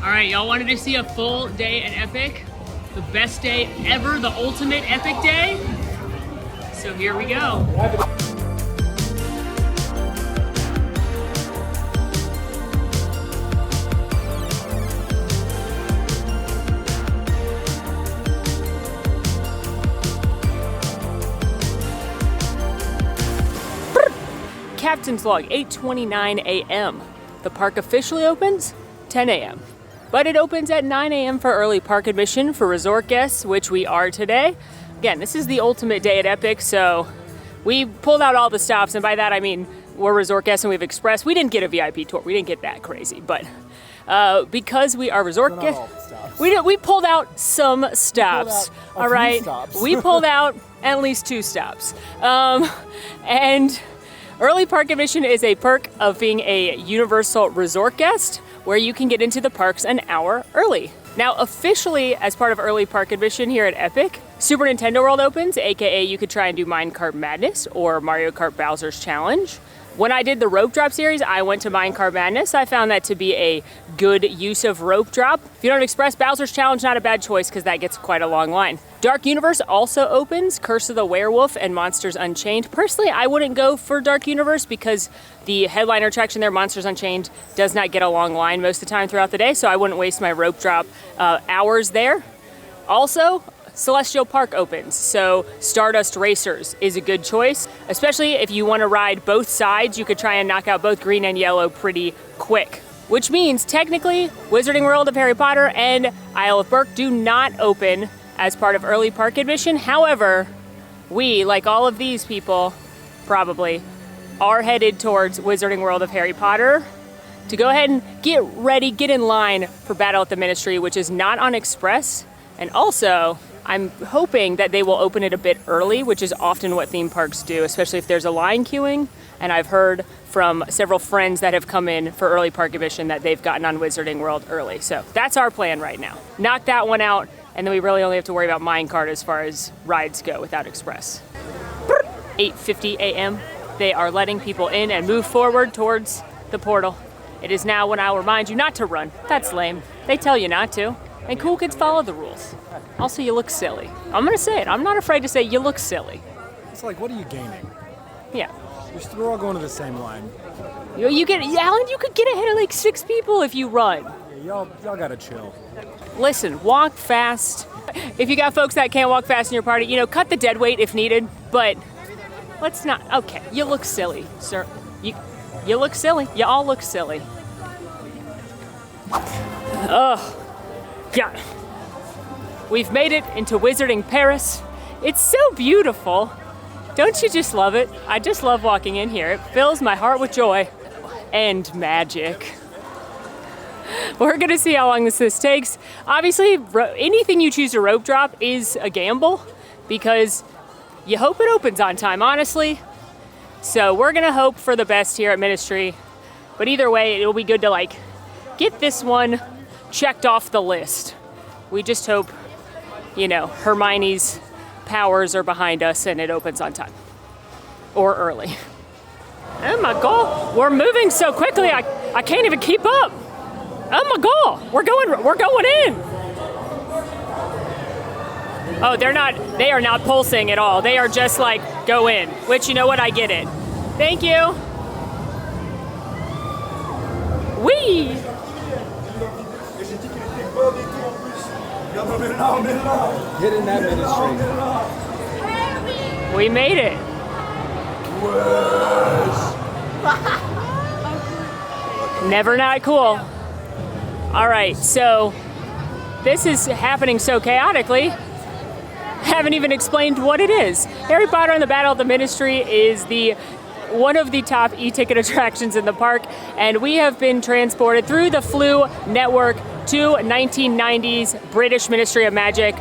All right, y'all wanted to see a full day at Epic? The best day ever, the ultimate Epic day? So here we go. Captain's log, 8:29 a.m. The park officially opens 10 a.m. But it opens at 9 a.m. for early park admission for resort guests, which we are today. Again, this is the ultimate day at Epic, so we pulled out all the stops, and by that I mean we're resort guests and we've expressed. We didn't get a VIP tour. We didn't get that crazy, but because we are resort guests, we pulled out some stops. All right, we pulled out at least 2 stops, and early park admission is a perk of being a Universal Resort guest, where you can get into the parks an hour early. Now, officially, as part of early park admission here at Epic, Super Nintendo World opens, aka you could try and do Minecart Madness or Mario Kart Bowser's Challenge. When I did the rope drop series, I went to Minecart Madness. I found that to be a good use of rope drop. If you don't express Bowser's Challenge, not a bad choice because that gets quite a long line. Dark Universe also opens, Curse of the Werewolf and Monsters Unchained. Personally, I wouldn't go for Dark Universe because the headliner attraction there, Monsters Unchained, does not get a long line most of the time throughout the day, so I wouldn't waste my rope drop hours there. Also, Celestial Park opens, so Stardust Racers is a good choice, especially if you want to ride both sides. You could try and knock out both green and yellow pretty quick, which means technically Wizarding World of Harry Potter and Isle of Berk do not open as part of early park admission. However, we, like all of these people, probably, are headed towards Wizarding World of Harry Potter to go ahead and get ready, get in line for Battle at the Ministry, which is not on Express, and also I'm hoping that they will open it a bit early, which is often what theme parks do, especially if there's a line queuing. And I've heard from several friends that have come in for early park admission that they've gotten on Wizarding World early. So that's our plan right now. Knock that one out, and then we really only have to worry about Minecart as far as rides go without Express. 8:50 a.m. They are letting people in and move forward towards the portal. It is now when I'll remind you not to run. That's lame. They tell you not to. And cool kids follow the rules. Also, you look silly. I'm gonna say it. I'm not afraid to say you look silly. It's like, what are you gaining? Yeah. We're all going to the same line. Alan, you could get ahead of like 6 people if you run. Yeah, y'all gotta chill. Listen, walk fast. If you got folks that can't walk fast in your party, cut the dead weight if needed, but let's not. Okay, you look silly, sir. You look silly. You all look silly. Ugh. Yeah. We've made it into Wizarding Paris. It's so beautiful. Don't you just love it? I just love walking in here. It fills my heart with joy and magic. We're gonna see how long this takes. Obviously, anything you choose to rope drop is a gamble because you hope it opens on time, honestly. So we're gonna hope for the best here at Ministry. But either way, it'll be good to get this one checked off the list. We just hope, Hermione's powers are behind us and it opens on time. Or early. Oh my God, we're moving so quickly I can't even keep up. Oh my God, we're going in. Oh, they are not pulsing at all. They are just go in, which you know what, I get it. Thank you. Whee! Get in that Ministry. We made it. Never not cool. All right, so this is happening so chaotically. Haven't even explained what it is. Harry Potter and the Battle of the Ministry is one of the top e-ticket attractions in the park, and we have been transported through the Flu Network to 1990s British Ministry of Magic,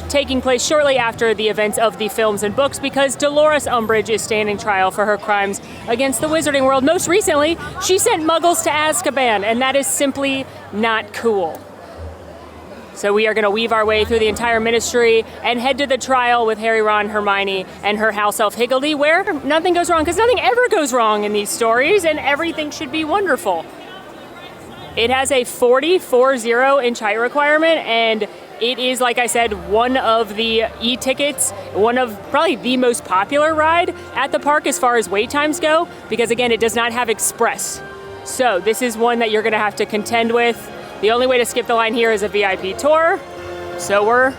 taking place shortly after the events of the films and books, because Dolores Umbridge is standing trial for her crimes against the Wizarding World. Most recently, she sent Muggles to Azkaban, and that is simply not cool. So we are going to weave our way through the entire Ministry and head to the trial with Harry, Ron, Hermione, and her house elf Higgledy, where nothing goes wrong, because nothing ever goes wrong in these stories, and everything should be wonderful. It has a 40 inch height requirement, and it is, like I said, one of the e-tickets, one of probably the most popular ride at the park as far as wait times go, because again, it does not have express. So this is one that you're gonna have to contend with. The only way to skip the line here is a VIP tour. So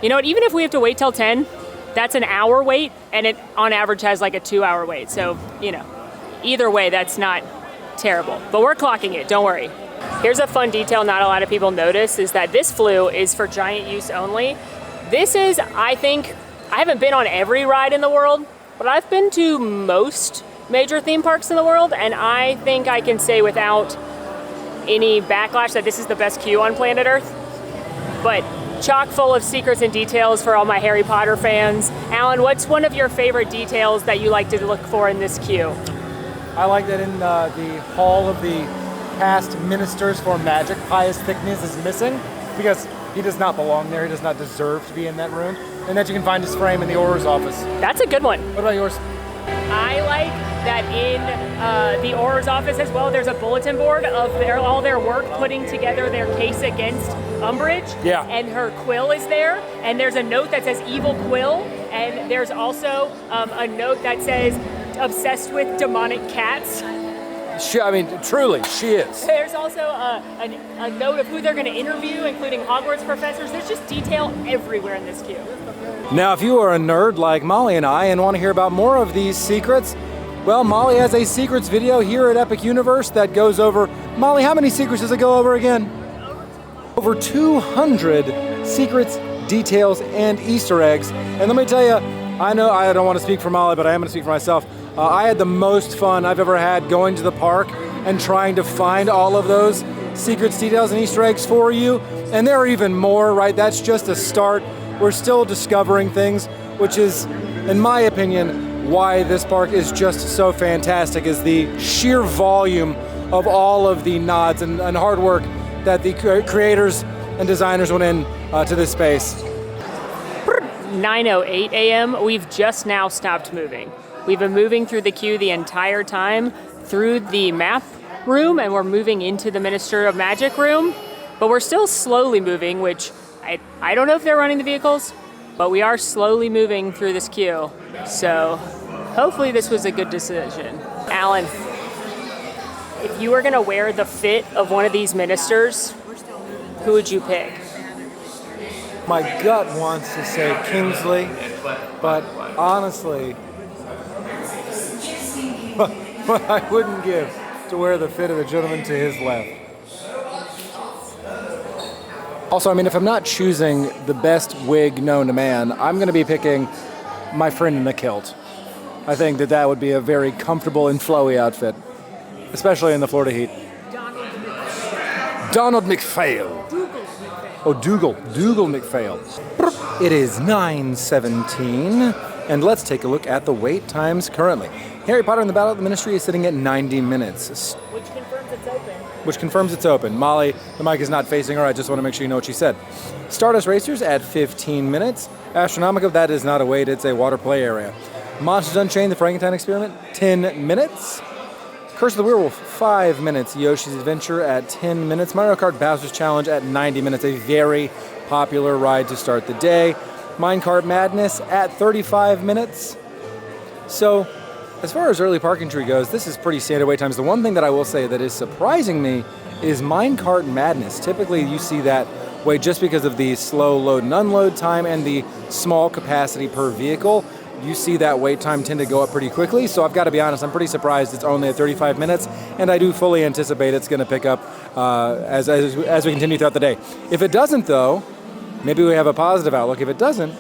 you know what, even if we have to wait till 10, that's an hour wait, and it on average has like a 2-hour wait. So, you know, either way, that's not terrible. But we're clocking it, don't worry. Here's a fun detail not a lot of people notice is that this flue is for giant use only. This is, I think, I haven't been on every ride in the world, but I've been to most major theme parks in the world, and I think I can say without any backlash that this is the best queue on planet Earth. But chock full of secrets and details for all my Harry Potter fans. Alan, what's one of your favorite details that you like to look for in this queue? I like that in the Hall of the Past Ministers for Magic, Pius Thickness is missing because he does not belong there. He does not deserve to be in that room. And that you can find his frame in the Auror's office. That's a good one. What about yours? I like that in the Auror's office as well, there's a bulletin board of all their work putting together their case against Umbridge. Yeah. And her quill is there, and there's a note that says evil quill, and there's also a note that says obsessed with demonic cats. Truly, she is. There's also a note of who they're going to interview, including Hogwarts professors. There's just detail everywhere in this queue. Now, if you are a nerd like Molly and I and want to hear about more of these secrets, well, Molly has a secrets video here at Epic Universe that goes over... Molly, how many secrets does it go over again? Over 200 secrets, details, and Easter eggs. And let me tell you, I know I don't want to speak for Molly, but I am going to speak for myself. I had the most fun I've ever had going to the park and trying to find all of those secrets, details, and Easter eggs for you. And there are even more, right? That's just a start. We're still discovering things, which is, in my opinion, why this park is just so fantastic, is the sheer volume of all of the nods and hard work that the creators and designers went in to this space. 9:08 a.m. We've just now stopped moving. We've been moving through the queue the entire time through the map room, and we're moving into the Minister of Magic room, but we're still slowly moving, which I don't know if they're running the vehicles, but we are slowly moving through this queue. So hopefully this was a good decision. Alan, if you were gonna wear the fit of one of these ministers, who would you pick? My gut wants to say Kingsley, but honestly, what I wouldn't give to wear the fit of the gentleman to his left. Also, if I'm not choosing the best wig known to man, I'm going to be picking my friend in the kilt. I think that would be a very comfortable and flowy outfit, especially in the Florida heat. Donald McPhail. Dougal McPhail. It is 9:17, and let's take a look at the wait times currently. Harry Potter and the Battle of the Ministry is sitting at 90 minutes. Which confirms it's open. Which confirms it's open. Molly, the mic is not facing her. I just want to make sure you know what she said. Stardust Racers at 15 minutes. Astronomica, that is not a wait, it's a water play area. Monsters Unchained, the Frankenstein Experiment, 10 minutes. Curse of the Werewolf, 5 minutes. Yoshi's Adventure at 10 minutes. Mario Kart Bowser's Challenge at 90 minutes. A very popular ride to start the day. Minecart Madness at 35 minutes. So, as far as early park entry goes, this is pretty standard wait times. The one thing that I will say that is surprising me is Minecart Madness. Typically, you see that wait just because of the slow load and unload time and the small capacity per vehicle. You see that wait time tend to go up pretty quickly. So I've got to be honest, I'm pretty surprised it's only at 35 minutes, and I do fully anticipate it's going to pick up as we continue throughout the day. If it doesn't, though, maybe we have a positive outlook. If it doesn't,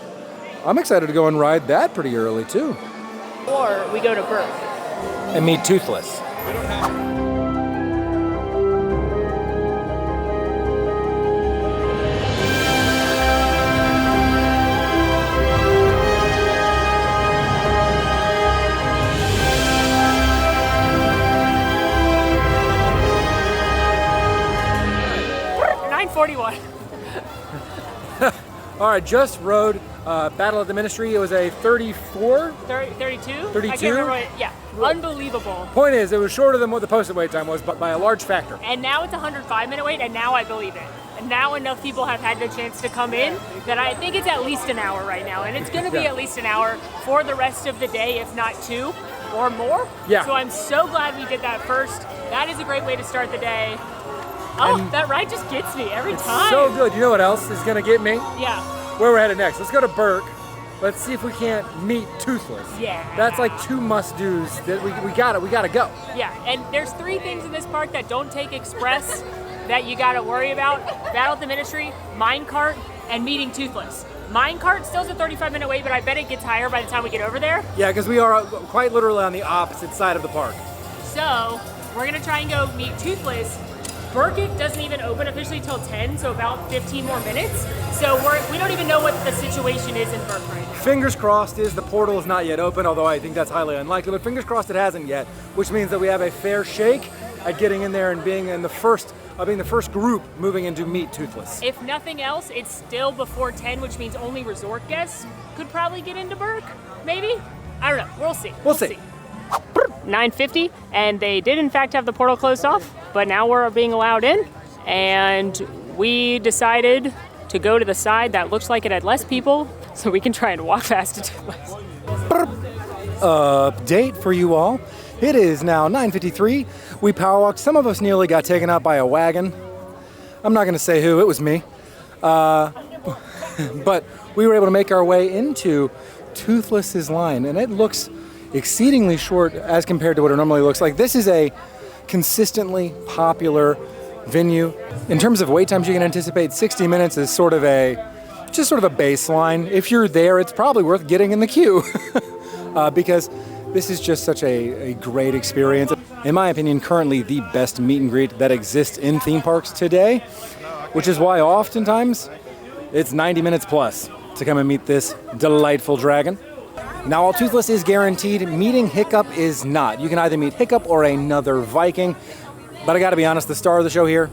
I'm excited to go and ride that pretty early, too. Or we go to Burke. And meet Toothless. 9:41. All right, just rode Battle of the Ministry. It was a 34. 32? 32? I can't remember what, yeah. Unbelievable. Point is, it was shorter than what the posted wait time was, but by a large factor. And now it's a 105-minute wait, and now I believe it. And now enough people have had the chance to come in that I think it's at least an hour right now. And it's going to be at least an hour for the rest of the day, if not 2 or more. Yeah. So I'm so glad we did that first. That is a great way to start the day. Oh, And that ride just gets me every time. So good. You know what else is going to get me? Yeah. Where we're headed next. Let's go to Burke. Let's see if we can't meet Toothless. Yeah. That's like 2 must-dos that we gotta go. Yeah, and there's 3 things in this park that don't take express that you gotta worry about. Battle of the Ministry, Minecart, and meeting Toothless. Minecart still's a 35-minute wait, but I bet it gets higher by the time we get over there. Yeah, because we are quite literally on the opposite side of the park. So we're gonna try and go meet Toothless. Burkett doesn't even open officially till 10, so about 15 more minutes. So we don't even know what the situation is in Burke right now. Fingers crossed is the portal is not yet open, although I think that's highly unlikely, but fingers crossed it hasn't yet, which means that we have a fair shake at getting in there and being the first group moving in to meet Toothless. If nothing else, it's still before 10, which means only resort guests could probably get into Burke, maybe? I don't know, we'll see. We'll see. 9:50, and they did in fact have the portal closed off, but now we're being allowed in, and we decided to go to the side that looks like it had less people, so we can try and walk fast to Toothless. Update for you all. It is now 9:53. We power walked. Some of us nearly got taken out by a wagon. I'm not going to say who, it was me. But we were able to make our way into Toothless's line, and it looks exceedingly short as compared to what it normally looks like. This is a consistently popular venue. In terms of wait times, you can anticipate 60 minutes is sort of a baseline. If you're there, it's probably worth getting in the queue because this is just such a great experience. In my opinion, currently the best meet and greet that exists in theme parks today, which is why oftentimes it's 90 minutes plus to come and meet this delightful dragon. Now, while Toothless is guaranteed, meeting Hiccup is not. You can either meet Hiccup or another Viking, but I gotta be honest, the star of the show here,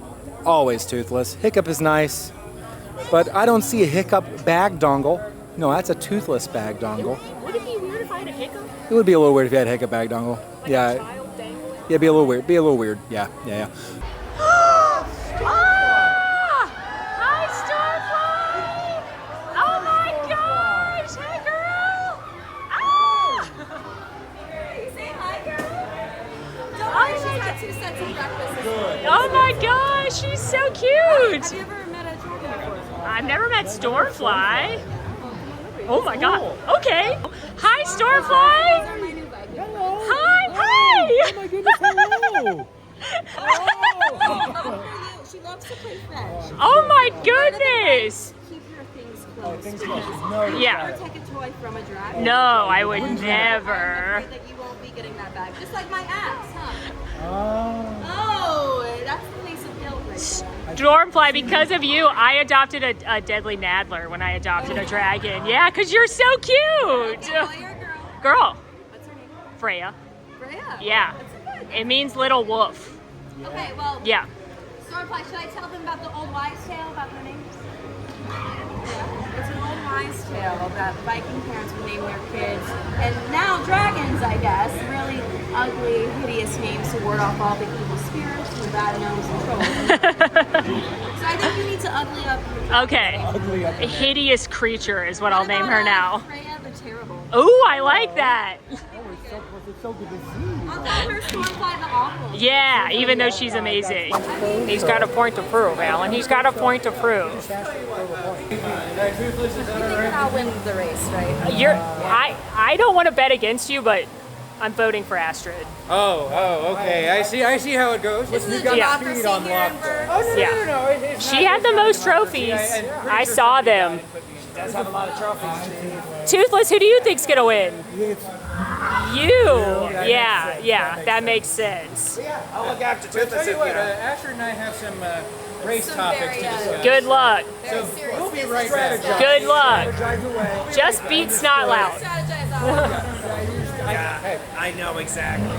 always Toothless. Hiccup is nice, but I don't see a Hiccup bag dongle. No, that's a Toothless bag dongle. Would it be weird if I had a hiccup? It would be a little weird if you had a Hiccup bag dongle. Like Yeah, a child dangling? yeah, be a little weird. Be a little weird. Yeah. Hi, Starfly! Oh my gosh! Hey, girl! You say hi, girl? Don't Oh worry, my she's had 2 sets of breakfast this morning. Oh my gosh, she's so Have cute! you ever met a dragon before? I've never met Stormfly. Oh my god. Okay. Hi, Stormfly! These are my new Vikings. Hi! Oh my goodness, hello! She loves to play fetch. Oh my goodness! Keep your things close. Yeah. Take a toy from a dragon. No, I would I'm never. afraid that you won't be getting that back. Just like my axe, huh? Oh, that's the place of guilt right there. Stormfly, because of you, I adopted a deadly Nadler when I adopted a dragon. Yeah, because you're so cute! Boy or girl? Girl, What's her name? Freya. Freya. Yeah. That's a good. It means little wolf. Okay, well, Yeah. Stormfly, should I tell them about the old wives' tale about their names? Yeah. It's an old wives' tale that Viking parents would name their kids, and now dragons, I guess, really ugly, hideous names to ward off all the evil spirits and bad gnomes and trolls. So I think you need to ugly up your dragon. Okay. A hideous creature is what I'll name her now. Freya the Terrible. Ooh, I like that. I'll call her Stormfly the Awful. Yeah, even though she's amazing. He's got a point to prove, Alan. He's got a point to prove. You think that I'll win the race, right? I don't want to bet against you, but I'm voting for Astrid. Oh, okay. I see how it goes. This is a Yeah. democracy here in Burke. Yeah. She had the most trophies. I saw them. Does have a lot of trophies. Toothless, who do you think's gonna win? You. Yeah, that makes sense. I'll look after Toothless. Tell you what, Asher and I have some race Some topics very, to discuss. Good luck. Very serious We'll be business. right back. Good luck. Just beat Snotlout. Strategize all Yeah, I know exactly.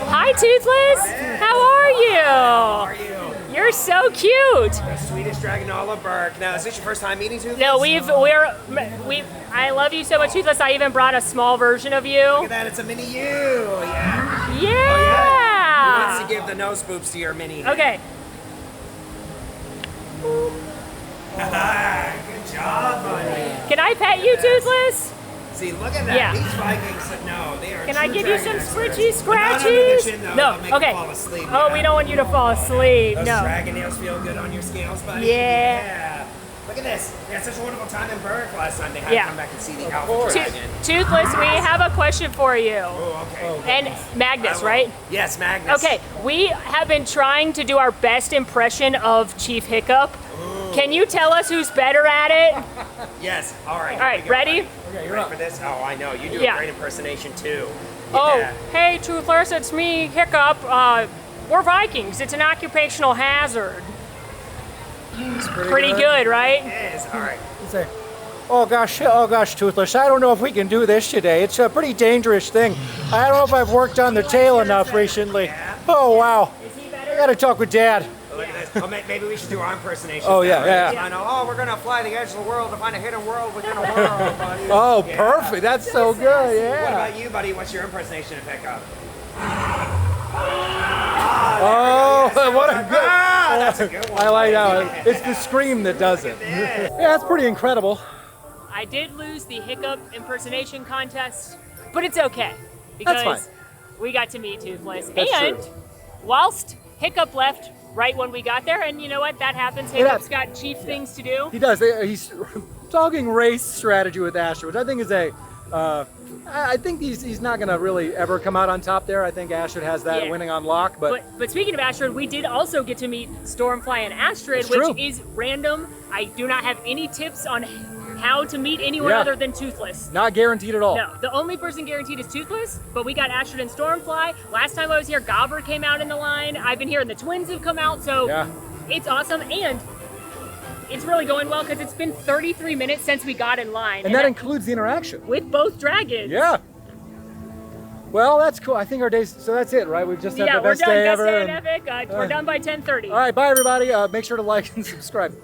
Hi, Toothless. How are you? You're so cute. The Swedish Dragonola Burke. Now, is this your first time meeting Toothless? No, I love you so much, Toothless. I even brought a small version of you. Look at that, it's a mini you. Yeah. Yeah. Who wants to give the nose boops to your mini? Okay. Good job, buddy. Can I pet you, Toothless? See, look at that. Yeah. These Vikings, no, they are Can I true give you some dragon experts. scritchy But not under the scratchies? chin, though. No, It'll make you okay. fall asleep, Oh, yeah. we don't want you to fall asleep. Those No. dragon nails feel good on your scales, buddy. Yeah. Yeah. Look at this. We had such a wonderful time in Berg last time. They had Yeah. to come back and see the alpha dragon. Toothless, we have a question for you. Oh, okay. And Magnus, I will. right? Yes, Magnus. Okay, we have been trying to do our best impression of Chief Hiccup. Can you tell us who's better at it? Yes. All right. All right, ready? Okay, you're ready for this? Oh, I know. You do Yeah. a great impersonation too. Oh, Yeah. hey, Toothless, it's me, Hiccup. We're Vikings. It's an occupational hazard. Pretty good, right? It is. All right. Say, oh gosh, Toothless, I don't know if we can do this today. It's a pretty dangerous thing. I don't know if I've worked on the tail enough recently. Oh, wow. I gotta talk with Dad. Look at this. Oh, maybe we should do our impersonation. Oh, yeah, yeah. I know. Oh, we're gonna fly the edge of the world to find a hidden world within a world, buddy. Oh, Yeah. perfect. That's so good. What Yeah. about you, buddy? What's your impersonation of Hiccup? Oh, what a good. Ah, that's a good one. I like that one. It's the scream that does it. Yeah, that's pretty incredible. I did lose the Hiccup impersonation contest, but it's okay because fine. we got to meet Toothless. That's and true. whilst Hiccup left right when we got there, and you know what? That happens. Hiccup's got chief things to do. He does. He's talking race strategy with Asher, which I think is I think he's not going to really ever come out on top there. I think Ashford has that Yeah. winning on lock, but But speaking of Astrid, we did also get to meet Stormfly and Astrid, That's which true. is random. I do not have any tips on how to meet anyone Yeah. other than Toothless. not guaranteed at all. No, the only person guaranteed is Toothless, but we got Astrid and Stormfly. Last time I was here, Gobber came out in the line. I've been here and the twins have come out, so Yeah. it's awesome. And it's really going well because it's been 33 minutes since we got in line. And that includes the interaction. with both dragons. Yeah. Well, that's cool. I think our days. So that's it, right? We've just had Yeah, the we're best done. day Best ever. day in and- Epic. We're done by 10:30. all right, bye everybody. Make sure to like and subscribe.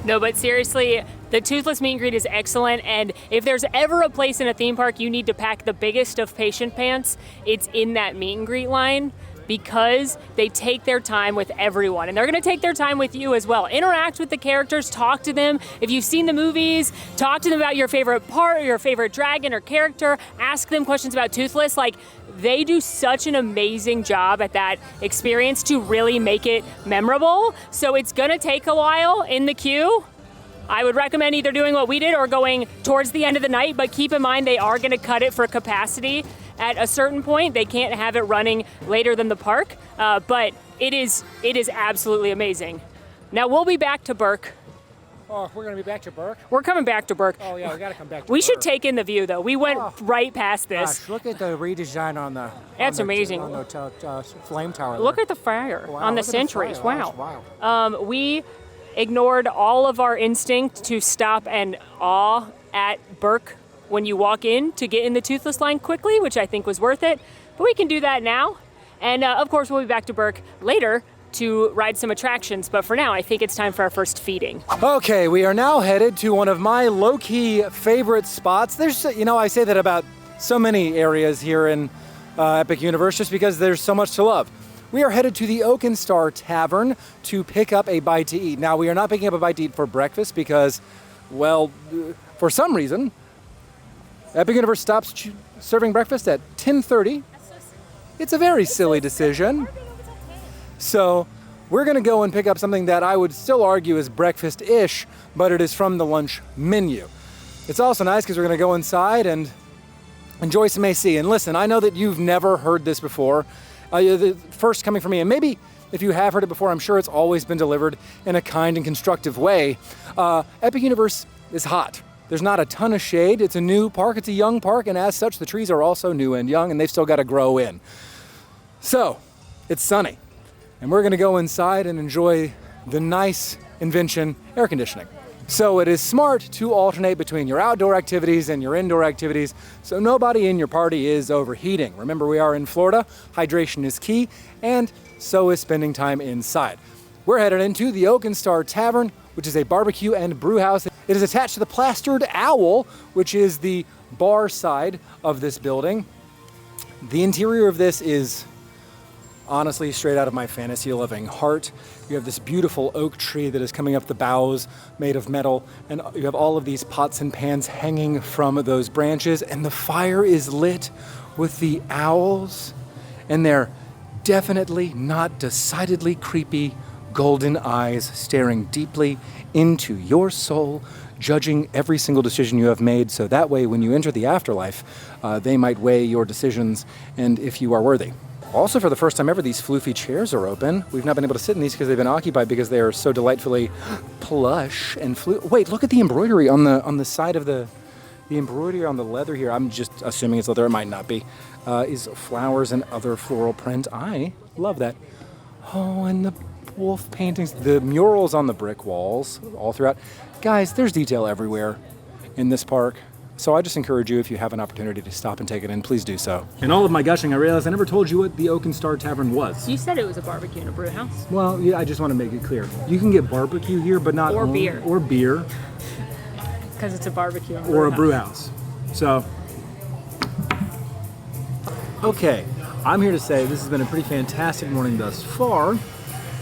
No, but seriously, the Toothless meet and greet is excellent, and if there's ever a place in a theme park you need to pack the biggest of patient pants, it's in that meet and greet line, because they take their time with everyone, and they're gonna take their time with you as well. Interact with the characters, talk to them. If you've seen the movies, talk to them about your favorite part, or your favorite dragon or character, ask them questions about Toothless. Like, they do such an amazing job at that experience to really make it memorable. So it's gonna take a while in the queue. I would recommend either doing what we did or going towards the end of the night, but keep in mind they are gonna cut it for capacity at a certain point. They can't have it running later than the park, but it is absolutely amazing. Now we'll be back to Burke. Oh, we're gonna be back to Burke. We're coming back to Burke. Oh yeah, we gotta come back to We Burke. should take in the view though. We went right past this. Gosh, look at the redesign on the. That's amazing. On the flame tower. Look there. at the fire Wow, on the look at centuries. fire. Wow. Wow. We ignored all of our instinct to stop and awe at Burke when you walk in to get in the Toothless line quickly, which I think was worth it. But we can do that now. And of course, we'll be back to Burke later to ride some attractions. But for now, I think it's time for our first feeding. Okay, we are now headed to one of my low-key favorite spots. There's, I say that about so many areas here in Epic Universe just because there's so much to love. We are headed to the Oak and Star Tavern to pick up a bite to eat. Now, we are not picking up a bite to eat for breakfast because, well, for some reason, Epic Universe stops serving breakfast at 10:30. It's a very silly decision. So we're gonna go and pick up something that I would still argue is breakfast-ish, but it is from the lunch menu. It's also nice because we're gonna go inside and enjoy some AC. And listen, I know that you've never heard this before. The first coming from me, and maybe if you have heard it before, I'm sure it's always been delivered in a kind and constructive way. Epic Universe is hot. There's not a ton of shade. It's a new park, it's a young park, and as such, the trees are also new and young, and they've still got to grow in. So, it's sunny, and we're gonna go inside and enjoy the nice invention, air conditioning. So it is smart to alternate between your outdoor activities and your indoor activities so nobody in your party is overheating. Remember, we are in Florida, hydration is key, and so is spending time inside. We're headed into the Oak and Star Tavern, which is a barbecue and brew house. It is attached to the Plastered Owl, which is the bar side of this building. The interior of this is honestly straight out of my fantasy living heart. You have this beautiful oak tree that is coming up the boughs made of metal, and you have all of these pots and pans hanging from those branches, and the fire is lit with the owls, and they're definitely not decidedly creepy golden eyes staring deeply into your soul, judging every single decision you have made, so that way when you enter the afterlife, they might weigh your decisions and if you are worthy. Also, for the first time ever, these floofy chairs are open. We've not been able to sit in these because they've been occupied because they are so delightfully plush and Wait, look at the embroidery on the side of the embroidery on the leather here. I'm just assuming it's leather. It might not be. Is flowers and other floral print. I love that. Oh, and the wolf paintings, the murals on the brick walls all throughout. Guys, there's detail everywhere in this park. So I just encourage you, if you have an opportunity to stop and take it in, please do so. In all of my gushing, I realized I never told you what the Oak and Star Tavern was. You said it was a barbecue and a brew house. Well, yeah, I just want to make it clear. You can get barbecue here, but not Or beer. Or beer. Because it's a barbecue and Or a brew house. So, okay, I'm here to say this has been a pretty fantastic morning thus far,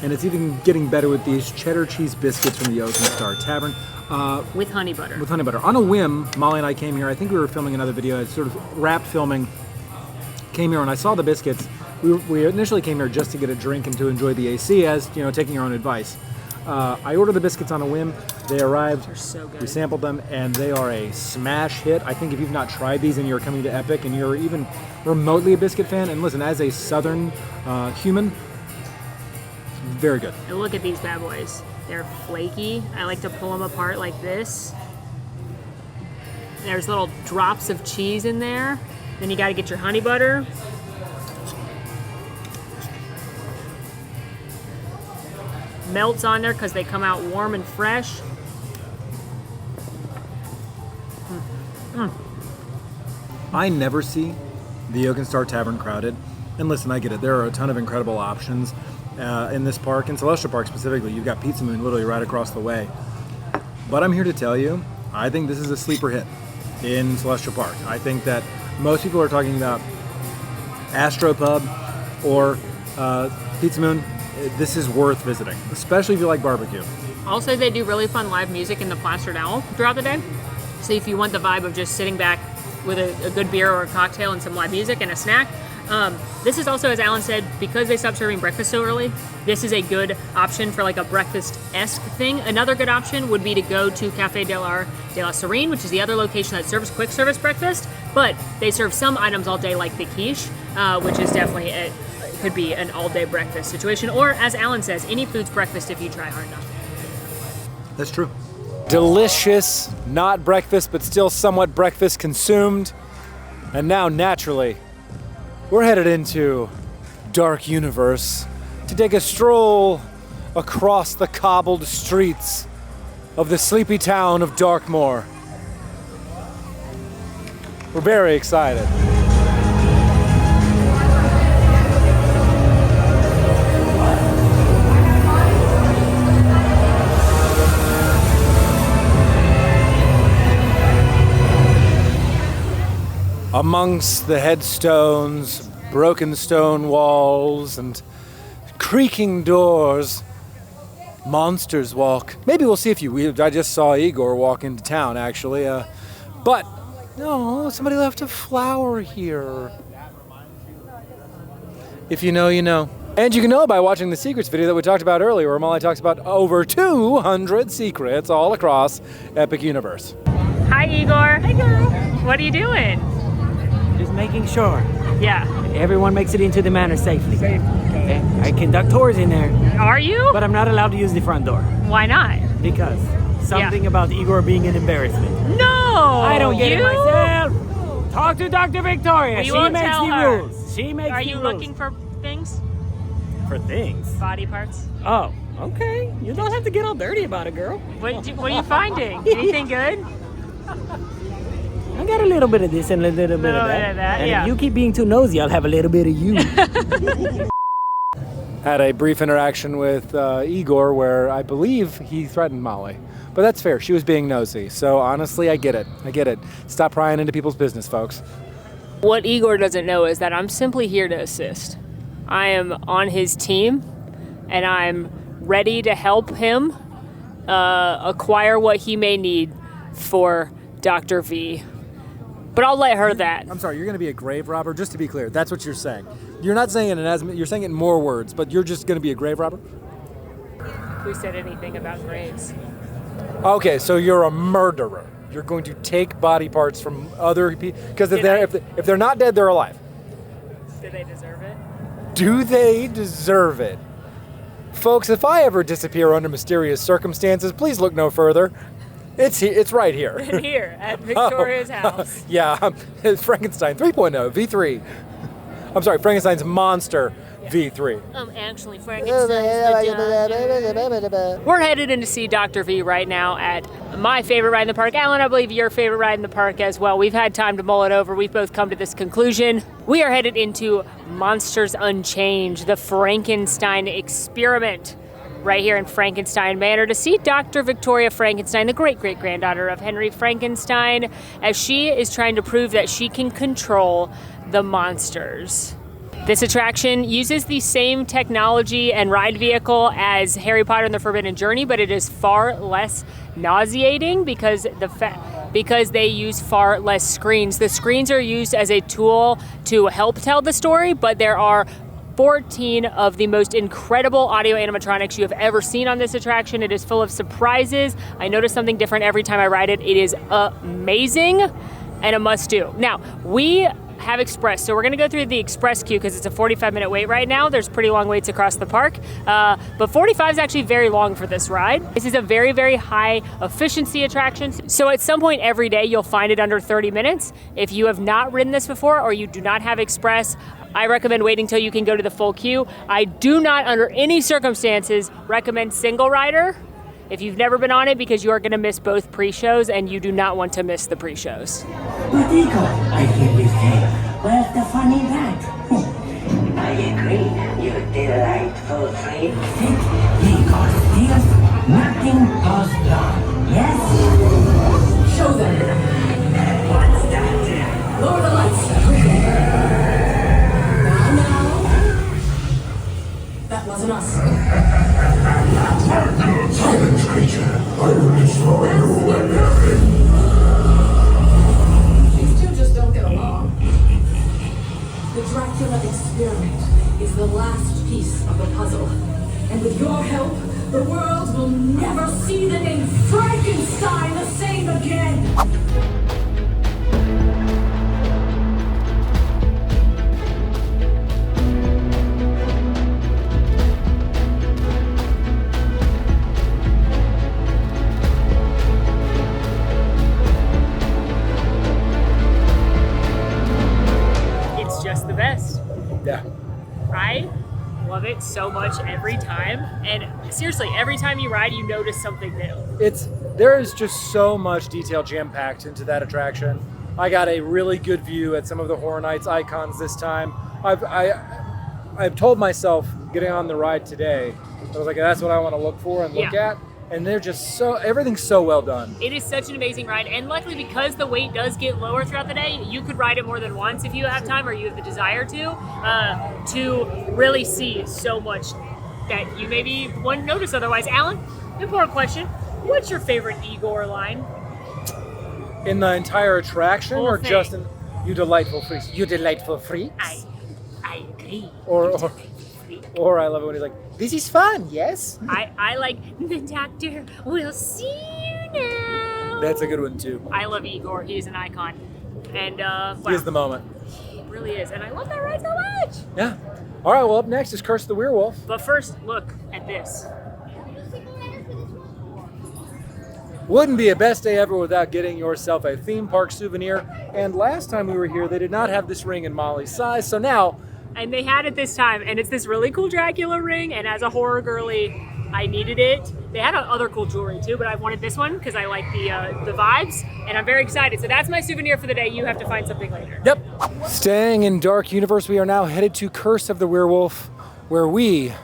and it's even getting better with these cheddar cheese biscuits from the Oak and Star Tavern. With honey butter. With honey butter. On a whim, Molly and I came here. I think we were filming another video. I sort of wrapped filming. Came here and I saw the biscuits. We initially came here just to get a drink and to enjoy the AC, as you know, taking our own advice. I ordered the biscuits on a whim. They arrived. They're so good. We sampled them, and they are a smash hit. I think if you've not tried these and you're coming to Epic and you're even remotely a biscuit fan, and listen, as a Southern human, very good. And look at these bad boys. They're flaky. I like to pull them apart like this. There's little drops of cheese in there. Then you got to get your honey butter. Melts on there because they come out warm and fresh. I never see the Oak and Star Tavern crowded. And listen, I get it. There are a ton of incredible options in this park, in Celestial Park specifically. You've got Pizza Moon literally right across the way. But I'm here to tell you, I think this is a sleeper hit in Celestial Park. I think that most people are talking about Astropub or Pizza Moon. This is worth visiting, especially if you like barbecue. Also, they do really fun live music in the Plastered Owl throughout the day. So if you want the vibe of just sitting back with a good beer or a cocktail and some live music and a snack, this is also, as Alan said, because they stopped serving breakfast so early, this is a good option for like a breakfast-esque thing. Another good option would be to go to Café de la Serene, which is the other location that serves quick service breakfast, but they serve some items all day like the quiche, which is definitely could be an all-day breakfast situation. Or, as Alan says, any food's breakfast if you try hard enough. That's true. Delicious, not breakfast, but still somewhat breakfast consumed. And now, naturally, we're headed into Dark Universe to take a stroll across the cobbled streets of the sleepy town of Darkmoor. We're very excited. Amongst the headstones, broken stone walls, and creaking doors, monsters walk. Maybe we'll see if I just saw Igor walk into town, actually. But, no, somebody left a flower here. If you know, you know. And you can know by watching the secrets video that we talked about earlier, where Molly talks about over 200 secrets all across Epic Universe. Hi, Igor. Hi, girl. What are you doing? Just making sure Yeah. everyone makes it into the manor safely. Okay? I conduct tours in there, Are you? but I'm not allowed to use the front door Why not? because something about Igor being an embarrassment. No! I don't get it you? myself. Talk to Dr. Victoria. We she won't makes tell the her. rules. She makes Are the you rules. looking for things? for things? Body parts? Oh, okay. You don't have to get all dirty about it, girl. What are you finding? Anything good? I got a little bit of this and a little bit of that. And And if you keep being too nosy, I'll have a little bit of you. had a brief interaction with Igor where I believe he threatened Molly. But that's fair. She was being nosy. So honestly, I get it. Stop prying into people's business, folks. What Igor doesn't know is that I'm simply here to assist. I am on his team, and I'm ready to help him acquire what he may need for Dr. V. But I'll let her that. I'm sorry, you're going to be a grave robber? Just to be clear, that's what you're saying. You're not saying it you're saying it in more words, but you're just going to be a grave robber? Who said anything about graves? Okay, so you're a murderer. You're going to take body parts from other people because if they're not dead, they're alive. Do they deserve it? Do they deserve it? Folks, if I ever disappear under mysterious circumstances, please look no further. It's right here. Here at Victoria's house. Yeah, Frankenstein 3.0 V3. I'm sorry, Frankenstein's monster V3. Actually, Frankenstein's the doctor. We're headed in to see Dr. V right now at my favorite ride in the park. Alan, I believe your favorite ride in the park as well. We've had time to mull it over. We've both come to this conclusion. We are headed into Monsters Unchained, the Frankenstein experiment, right here in Frankenstein Manor to see Dr. Victoria Frankenstein, the great-great-granddaughter of Henry Frankenstein, as she is trying to prove that she can control the monsters. This attraction uses the same technology and ride vehicle as Harry Potter and the Forbidden Journey, but it is far less nauseating because they use far less screens. The screens are used as a tool to help tell the story, but there are 14 of the most incredible audio animatronics you have ever seen on this attraction. It is full of surprises. I notice something different every time I ride it. It is amazing and a must-do. Now, we have Express, so we're gonna go through the Express queue because it's a 45-minute wait right now. There's pretty long waits across the park, but 45 is actually very long for this ride. This is a very, very high efficiency attraction, so at some point every day you'll find it under 30 minutes. If you have not ridden this before or you do not have Express, I recommend waiting till you can go to the full queue. I do not, under any circumstances, recommend single rider if you've never been on it because you are gonna miss both pre-shows and you do not want to miss the pre-shows. But Igor, I hear you say, where's the fun in that? I agree, you delightful freak. Igor steals, nothing goes wrong, yes? Show them. What's that? Lower the lights. That wasn't us. Silence, creature. I will destroy you when These two just don't get along. The Dracula experiment is the last piece of the puzzle. And with your help, the world will never see the name Frankenstein the same again. The best. Yeah. I love it so much every time, and seriously, every time you ride, you notice something new. There is just so much detail jam-packed into that attraction. I got a really good view at some of the Horror Nights icons this time. I've told myself getting on the ride today, I was like, that's what I want to look for and look at. And they're just everyth's so well done. It is such an amazing ride, and luckily because the wait does get lower throughout the day, you could ride it more than once if you have time or you have the desire to really see so much that you maybe wouldn't notice otherwise. Alan, important question. What's your favorite Igor line? In the entire attraction Whole or thing. just in You Delightful Freaks? You Delightful Freaks? I agree. Or I love it when he's like, this is fun, yes? I like, the doctor will see you now. That's a good one too. I love Igor. He is an icon. And, He is the moment. He really is. And I love that ride so much. Yeah. All right, well, up next is Curse of the Werewolf. But first, look at this. Wouldn't be a best day ever without getting yourself a theme park souvenir. And last time we were here, they did not have this ring in Molly's size, so now... And they had it this time, and it's this really cool Dracula ring, and as a horror girly, I needed it. They had other cool jewelry too, but I wanted this one because I like the vibes, and I'm very excited. So that's my souvenir for the day. You have to find something later. Yep. Staying in Dark Universe, we are now headed to Curse of the Werewolf, where we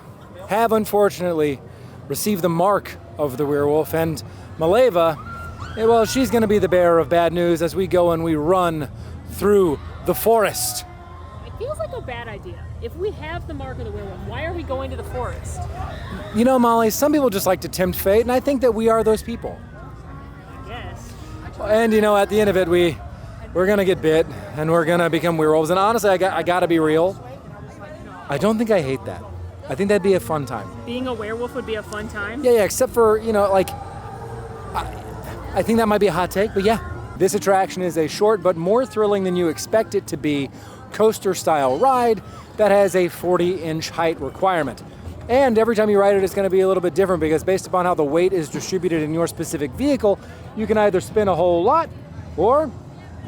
have unfortunately received the mark of the werewolf, and Maleva, well, she's going to be the bearer of bad news as we go and we run through the forest. It feels like a bad idea. If we have the mark of the werewolf, why are we going to the forest? You know, Molly, some people just like to tempt fate, and I think that we are those people. I guess. And you know, at the end of it, we're gonna get bit, and we're gonna become werewolves. And honestly, I gotta be real. I don't think I hate that. I think that'd be a fun time. Being a werewolf would be a fun time? Yeah, except for, you know, like, I think that might be a hot take, but yeah. This attraction is a short but more thrilling than you expect it to be coaster-style ride that has a 40-inch height requirement. And every time you ride it, it's going to be a little bit different because based upon how the weight is distributed in your specific vehicle, you can either spin a whole lot or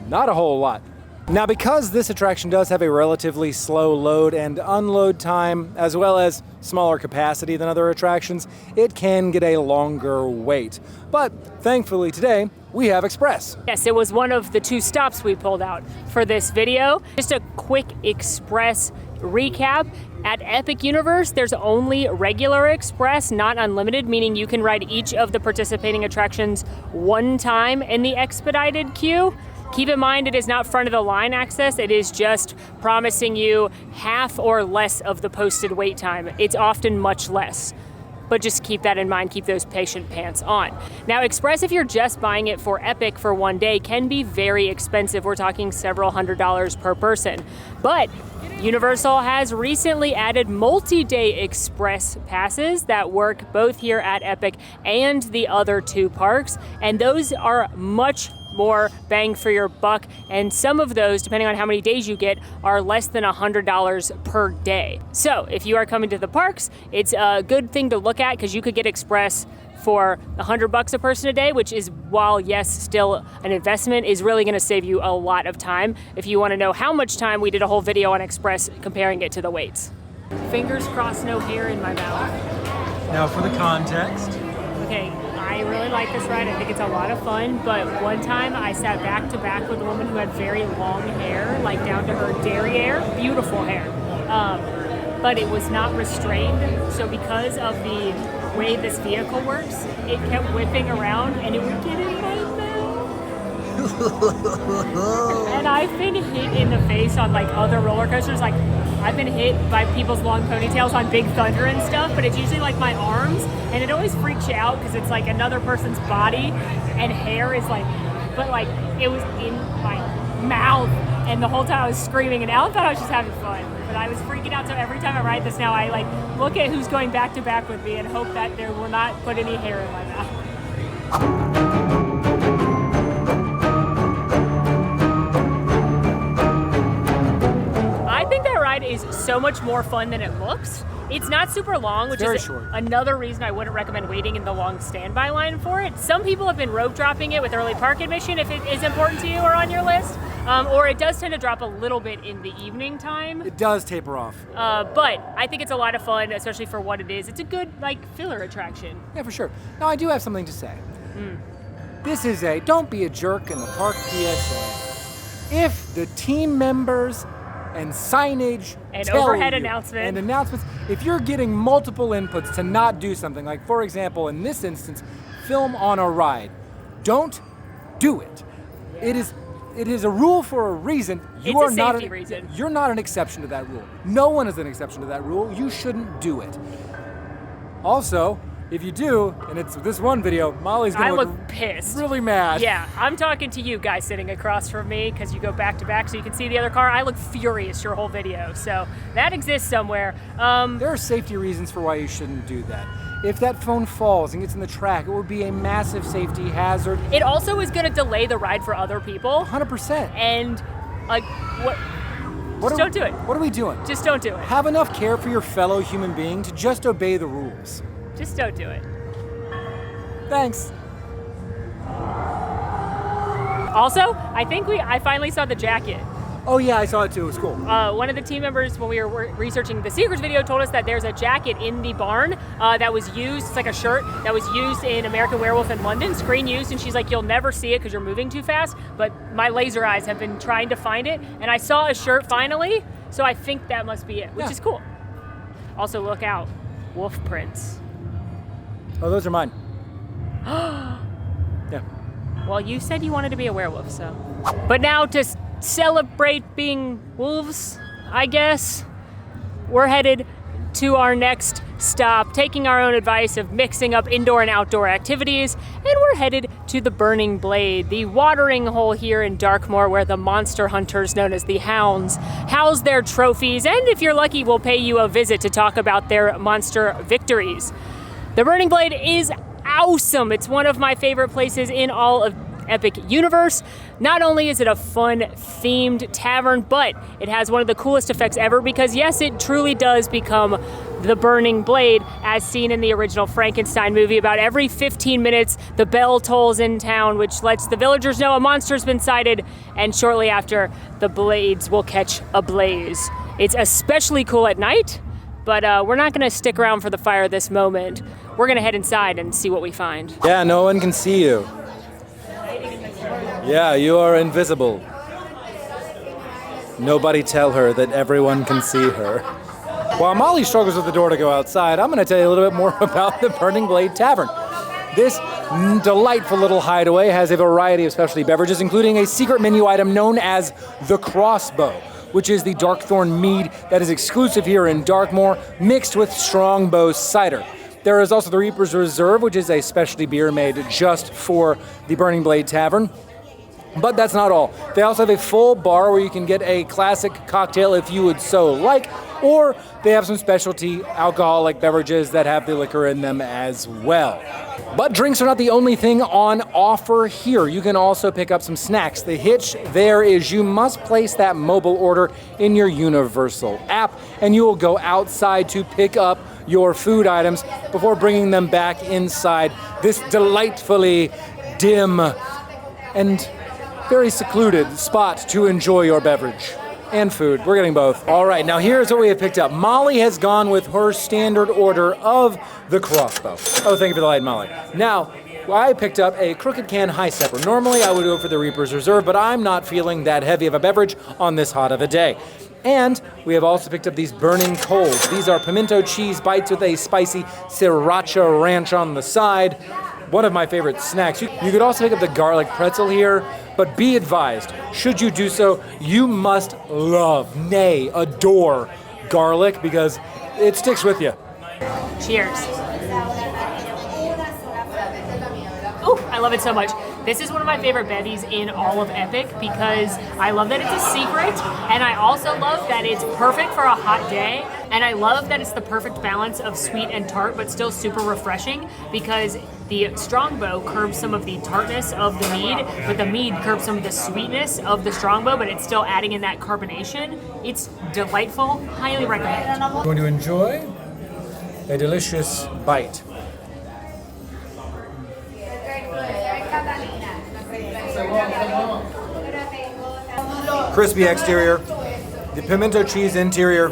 not a whole lot. Now, because this attraction does have a relatively slow load and unload time, as well as smaller capacity than other attractions, it can get a longer wait. But thankfully today, we have Express. Yes, it was one of the 2 stops we pulled out for this video. Just a quick Express recap. At Epic Universe, there's only regular Express, not unlimited, meaning you can ride each of the participating attractions one time in the expedited queue. Keep in mind, it is not front of the line access. It is just promising you half or less of the posted wait time. It's often much less. But just keep that in mind, keep those patient pants on. Now, Express, if you're just buying it for Epic for one day, can be very expensive. We're talking several $100s per person. But Universal has recently added multi-day Express passes that work both here at Epic and the other 2 parks, and those are much more bang for your buck, and some of those, depending on how many days you get, are less than $100 per day. So if you are coming to the parks, it's a good thing to look at because you could get Express for $100 a person a day, which is, while yes, still an investment, is really going to save you a lot of time. If you want to know how much time, we did a whole video on Express comparing it to the waits. Fingers crossed, no hair in my mouth. Now for the context. Okay, I really like this ride. I think it's a lot of fun, but one time I sat back to back with a woman who had very long hair, like down to her derriere, beautiful hair. But it was not restrained, so because of the way this vehicle works, it kept whipping around and it would get in my mouth. And I've been hit in the face on like other roller coasters. Like I've been hit by people's long ponytails on Big Thunder and stuff, but it's usually like my arms, and it always freaks you out because it's like another person's body and hair is like, but like it was in my mouth, and the whole time I was screaming, and Alan thought I was just having fun, but I was freaking out. So every time I ride this now, I like look at who's going back to back with me and hope that there will not put any hair in my mouth. Is so much more fun than it looks. It's not super long, which is another reason I wouldn't recommend waiting in the long standby line for it. Some people have been rope dropping it with early park admission if it is important to you or on your list, or it does tend to drop a little bit in the evening time. It does taper off. But I think it's a lot of fun, especially for what it is. It's a good like filler attraction. Yeah, for sure. Now I do have something to say. This is a don't be a jerk in the park PSA. If the team members and signage and tell overhead you, announcement. And announcements, if you're getting multiple inputs to not do something, like for example, in this instance, film on a ride, don't do it. Yeah. It is a rule for a reason. It's a safety reason. You're not an exception to that rule. No one is an exception to that rule. You shouldn't do it. Also, if you do, and it's this one video, Molly's gonna look pissed. Really mad. Yeah, I'm talking to you guys sitting across from me because you go back to back so you can see the other car. I look furious your whole video, so that exists somewhere. There are safety reasons for why you shouldn't do that. If that phone falls and gets in the track, it would be a massive safety hazard. It also is going to delay the ride for other people. 100%. And like, just don't do it. What are we doing? Just don't do it. Have enough care for your fellow human being to just obey the rules. Just don't do it. Thanks. Also, I think I finally saw the jacket. Oh yeah, I saw it too. It was cool. One of the team members, when we were researching the Secrets video, told us that there's a jacket in the barn that was used. It's like a shirt that was used in American Werewolf in London, screen used, and she's like, you'll never see it because you're moving too fast, but my laser eyes have been trying to find it, and I saw a shirt finally, so I think that must be it, which is cool. Also, look out. wolf prints. Oh, those are mine. Yeah. Well, you said you wanted to be a werewolf, so. But now to celebrate being wolves, I guess, we're headed to our next stop, taking our own advice of mixing up indoor and outdoor activities, and we're headed to the Burning Blade, the watering hole here in Darkmoor where the monster hunters known as the Hounds house their trophies, and if you're lucky, we'll pay you a visit to talk about their monster victories. The Burning Blade is awesome. It's one of my favorite places in all of Epic Universe. Not only is it a fun themed tavern, but it has one of the coolest effects ever because yes, it truly does become the Burning Blade as seen in the original Frankenstein movie. About every 15 minutes, the bell tolls in town, which lets the villagers know a monster's been sighted, and shortly after, the blades will catch ablaze. It's especially cool at night, but we're not gonna stick around for the fire this moment. We're gonna head inside and see what we find. Yeah, no one can see you. Yeah, you are invisible. Nobody tell her that everyone can see her. While Molly struggles with the door to go outside, I'm going to tell you a little bit more about the Burning Blade Tavern. This delightful little hideaway has a variety of specialty beverages, including a secret menu item known as the Crossbow, which is the Darkthorn mead that is exclusive here in Darkmoor, mixed with Strongbow cider. There is also the Reaper's Reserve, which is a specialty beer made just for the Burning Blade Tavern. But that's not all. They also have a full bar where you can get a classic cocktail if you would so like, or they have some specialty alcoholic beverages that have the liquor in them as well. But drinks are not the only thing on offer here. You can also pick up some snacks. The hitch there is you must place that mobile order in your Universal app, and you will go outside to pick up your food items before bringing them back inside this delightfully dim and very secluded spot to enjoy your beverage and food. We're getting both. All right, now here's what we have picked up. Molly has gone with her standard order of the Crossbow. Oh, thank you for the light, Molly. Now, I picked up a Crooked Can High Stepper. Normally, I would go for the Reaper's Reserve, but I'm not feeling that heavy of a beverage on this hot of a day. And we have also picked up these Burning Coals. These are pimento cheese bites with a spicy sriracha ranch on the side. One of my favorite snacks. You could also pick up the garlic pretzel here, but be advised, should you do so, you must love, nay, adore garlic because it sticks with you. Cheers. Oh, I love it so much. This is one of my favorite bevies in all of Epic because I love that it's a secret, and I also love that it's perfect for a hot day, and I love that it's the perfect balance of sweet and tart, but still super refreshing because the Strongbow curbs some of the tartness of the mead, but the mead curbs some of the sweetness of the Strongbow, but it's still adding in that carbonation. It's delightful. Highly recommend. I'm going to enjoy a delicious bite. Crispy exterior, the pimento cheese interior.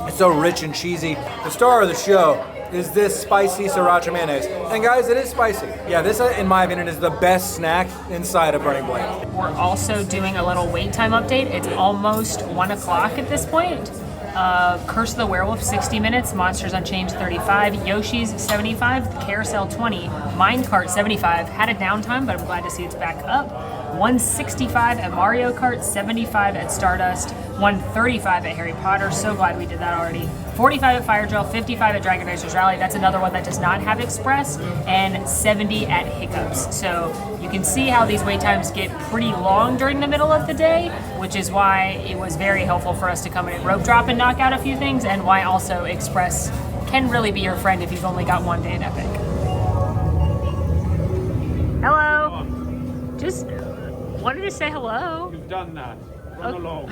It's so rich and cheesy. The star of the show is this spicy sriracha mayonnaise. And guys, it is spicy. Yeah, this, in my opinion, is the best snack inside of Burning Blade. We're also doing a little wait time update. It's almost 1 o'clock at this point. Curse of the Werewolf, 60 minutes. Monsters Unchained, 35. Yoshi's, 75. Carousel, 20. Minecart, 75. Had a downtime, but I'm glad to see it's back up. 165 at Mario Kart, 75 at Stardust, 135 at Harry Potter. So glad we did that already. 45 at Fire Drill, 55 at Dragon Racers Rally. That's another one that does not have Express, and 70 at Hiccups. So you can see how these wait times get pretty long during the middle of the day, which is why it was very helpful for us to come in and rope drop and knock out a few things, and why also Express can really be your friend if you've only got one day at Epic. Hello. Just wanted to say hello. You've done that. Run along.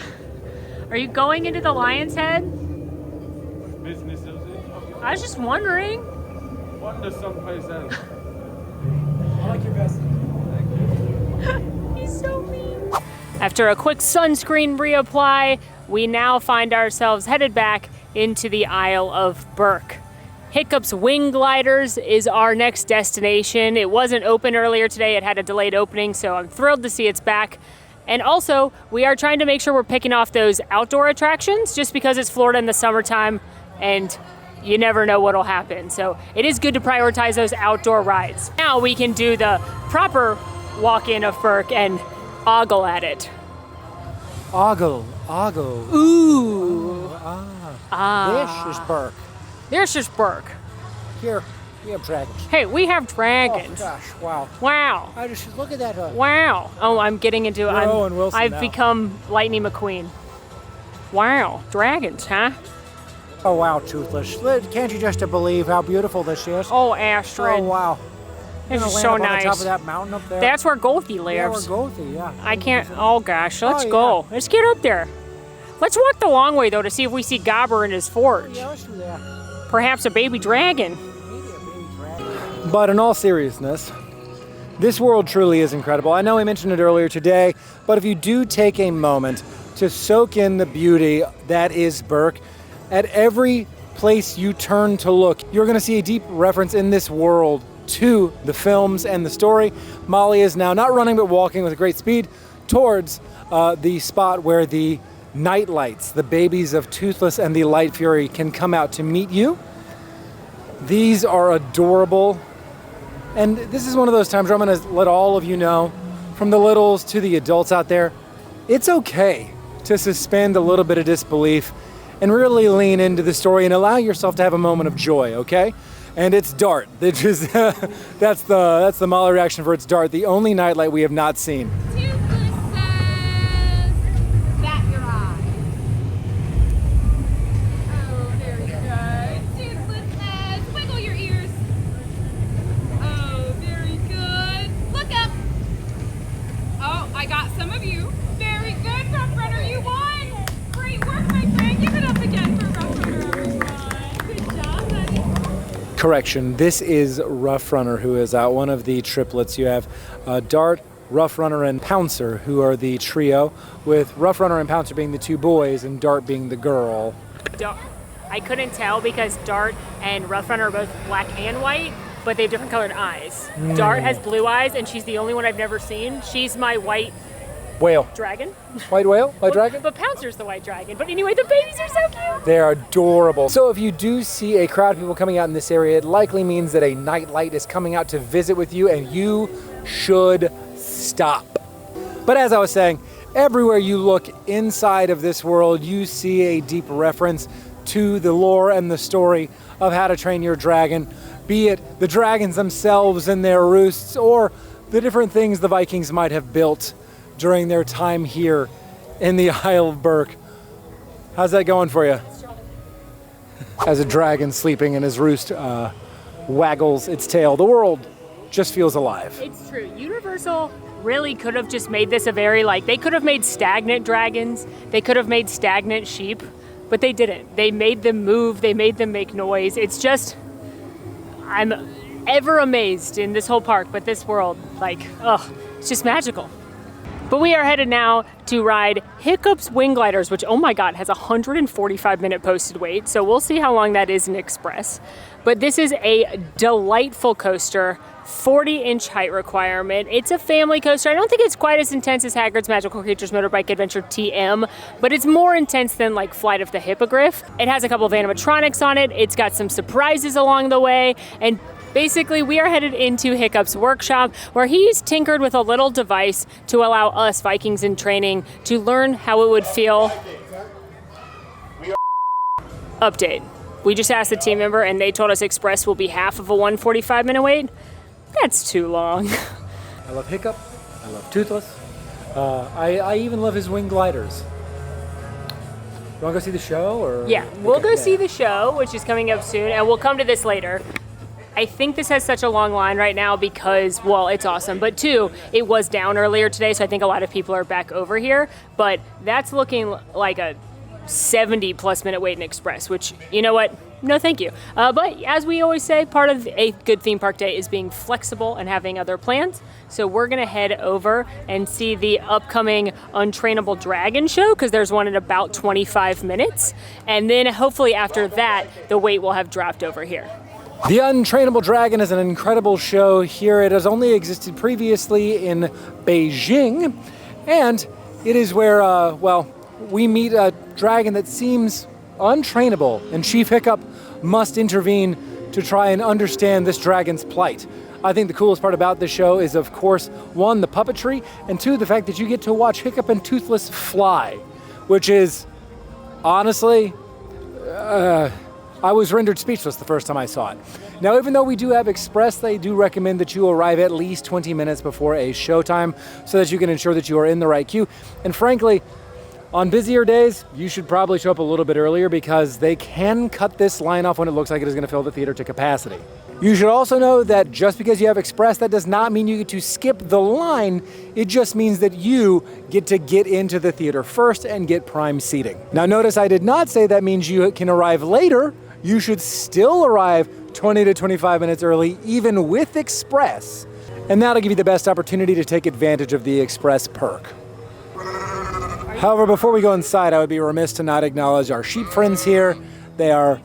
Are you going into the Lion's Head? Business is it? I was just wondering. Wander someplace else. I like your best. He's so mean. After a quick sunscreen reapply, we now find ourselves headed back into the Isle of Berk. Hiccup's Wing Gliders is our next destination. It wasn't open earlier today. It had a delayed opening, so I'm thrilled to see it's back. And also, we are trying to make sure we're picking off those outdoor attractions just because it's Florida in the summertime and you never know what'll happen. So it is good to prioritize those outdoor rides. Now we can do the proper walk-in of Burke and ogle at it. Ogle. Ooh. This is Burke. There's just Burke. Here, we have dragons. Hey, we have dragons. Oh, gosh, wow. Wow. I just look at that. Wow. Oh, I'm getting into it. Owen Wilson I've now. become Lightning McQueen. Wow. Dragons, huh? Oh, wow, Toothless. Can't you just believe how beautiful this is? Oh, Astrid. Oh, wow. This Gonna is land so up on nice. the top of that mountain up there. That's where Goldie Yeah, we're lives. Goldie, yeah. I can't. Oh gosh, let's Oh, go. Let's get up there. Let's walk the long way though to see if we see Gobber in his forge. Yeah, let's do that. Perhaps a baby dragon. But in all seriousness, this world truly is incredible. I know we mentioned it earlier today, but if you do take a moment to soak in the beauty that is Burke, at every place you turn to look, you're going to see a deep reference in this world to the films and the story. Molly is now not running but walking with great speed towards the spot where the night lights, the babies of Toothless and the Light Fury, can come out to meet you. These are adorable. And this is one of those times where I'm going to let all of you know, from the littles to the adults out there, it's okay to suspend a little bit of disbelief and really lean into the story and allow yourself to have a moment of joy, okay? And it's Dart. That's the Molly reaction for it's Dart, the only nightlight we have not seen. Bat your eye. Oh, very good. Toothless, wiggle your ears. Oh, very good. Look up. Oh, I got some of you. Very good, Rough Runner. You won. Great work, my friend. Give it up again for Rough Runner, everyone. Good job, buddy. Correction, this is Rough Runner, who is out, one of the triplets. You have Dart, Rough Runner, and Pouncer, who are the trio, with Rough Runner and Pouncer being the two boys and Dart being the girl. I couldn't tell because Dart and Rough Runner are both black and white, but they have different colored eyes. Dart has blue eyes, and she's the only one I've never seen. She's my white Whale. dragon. White whale? White dragon? But Pouncer's the white dragon. But anyway, the babies are so cute. They're adorable. So if you do see a crowd of people coming out in this area, it likely means that a nightlight is coming out to visit with you, and you should stop. But as I was saying, everywhere you look inside of this world, you see a deep reference to the lore and the story of How to Train Your Dragon, be it the dragons themselves and their roosts, or the different things the Vikings might have built during their time here in the Isle of Burke. How's that going for you? As a dragon sleeping in his roost waggles its tail, the world just feels alive. It's true. Universal really could have just made this a very, they could have made stagnant dragons. They could have made stagnant sheep, but they didn't. They made them move. They made them make noise. It's just, I'm ever amazed in this whole park, but this world, it's just magical. But we are headed now to ride Hiccup's Wing Gliders, which, oh my God, has a 145-minute posted wait. So we'll see how long that is in Express. But this is a delightful coaster, 40-inch height requirement. It's a family coaster. I don't think it's quite as intense as Hagrid's Magical Creatures Motorbike Adventure TM, but it's more intense than Flight of the Hippogriff. It has a couple of animatronics on it. It's got some surprises along the way, and basically, we are headed into Hiccup's workshop, where he's tinkered with a little device to allow us Vikings in training to learn how it would feel. Update. We just asked the team member, and they told us Express will be half of a 145-minute wait. That's too long. I love Hiccup. I love Toothless. I even love his wing gliders. You want to go see the show? Or? Yeah, we'll go see the show, which is coming up soon, and we'll come to this later. I think this has such a long line right now because, well, it's awesome. But two, it was down earlier today, so I think a lot of people are back over here. But that's looking like a 70-plus minute wait in Express, which, you know what? No, thank you. But as we always say, part of a good theme park day is being flexible and having other plans. So we're going to head over and see the upcoming Untrainable Dragon show, because there's one in about 25 minutes. And then hopefully after that, the wait will have dropped over here. The Untrainable Dragon is an incredible show here. It has only existed previously in Beijing, and it is where, we meet a dragon that seems untrainable, and Chief Hiccup must intervene to try and understand this dragon's plight. I think the coolest part about this show is, of course, one, the puppetry, and two, the fact that you get to watch Hiccup and Toothless fly, which is, honestly, I was rendered speechless the first time I saw it. Now, even though we do have Express, they do recommend that you arrive at least 20 minutes before a showtime so that you can ensure that you are in the right queue. And frankly, on busier days, you should probably show up a little bit earlier because they can cut this line off when it looks like it is going to fill the theater to capacity. You should also know that just because you have Express, that does not mean you get to skip the line. It just means that you get to get into the theater first and get prime seating. Now notice I did not say that means you can arrive later. You should still arrive 20 to 25 minutes early, even with Express. And that'll give you the best opportunity to take advantage of the Express perk. However, before we go inside, I would be remiss to not acknowledge our sheep friends here. They are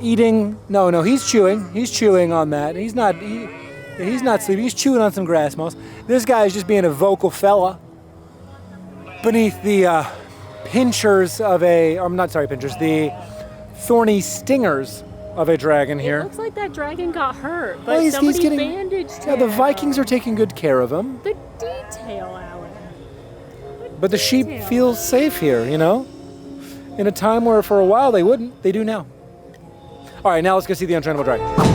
eating. No, he's chewing. He's chewing on that. He's not sleeping. He's chewing on some grass moss. This guy is just being a vocal fella beneath the pinchers of the thorny stingers of a dragon here. It looks like that dragon got hurt, but Well, somebody he's getting, bandaged him. yeah, the Vikings are taking good care of him. The detail, Alan. But the sheep feel safe here, you know? In a time where for a while they wouldn't, they do now. All right, now let's go see the Untrainable Dragon.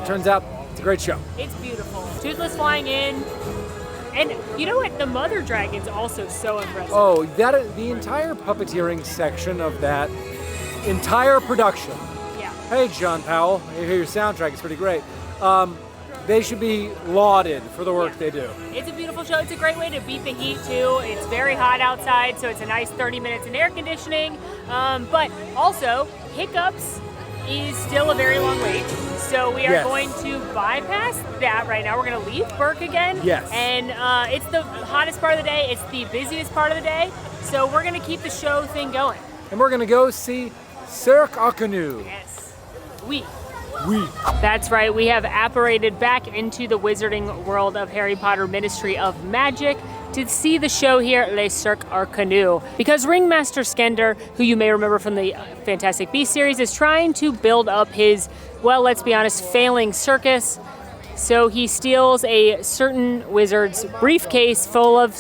Turns out it's a great show. It's beautiful. Toothless flying in. And you know what? The mother dragon's also so impressive. Oh, the entire puppeteering section of that entire production. Yeah. Hey, John Powell, I hear your soundtrack is pretty great. They should be lauded for the work they do. It's a beautiful show. It's a great way to beat the heat too. It's very hot outside, so it's a nice 30 minutes in air conditioning. But also, Hiccups is still a very long wait. So we are going to bypass that right now. We're going to leave Burke again. Yes. And it's the hottest part of the day. It's the busiest part of the day. So we're going to keep the show thing going. And we're going to go see Cirque au Canoe. Yes. That's right. We have apparated back into the wizarding world of Harry Potter Ministry of Magic to see the show here, Le Cirque au Canoe. Because Ringmaster Skender, who you may remember from the Fantastic Beasts series, is trying to build up his, well, let's be honest, failing circus. So he steals a certain wizard's briefcase full of,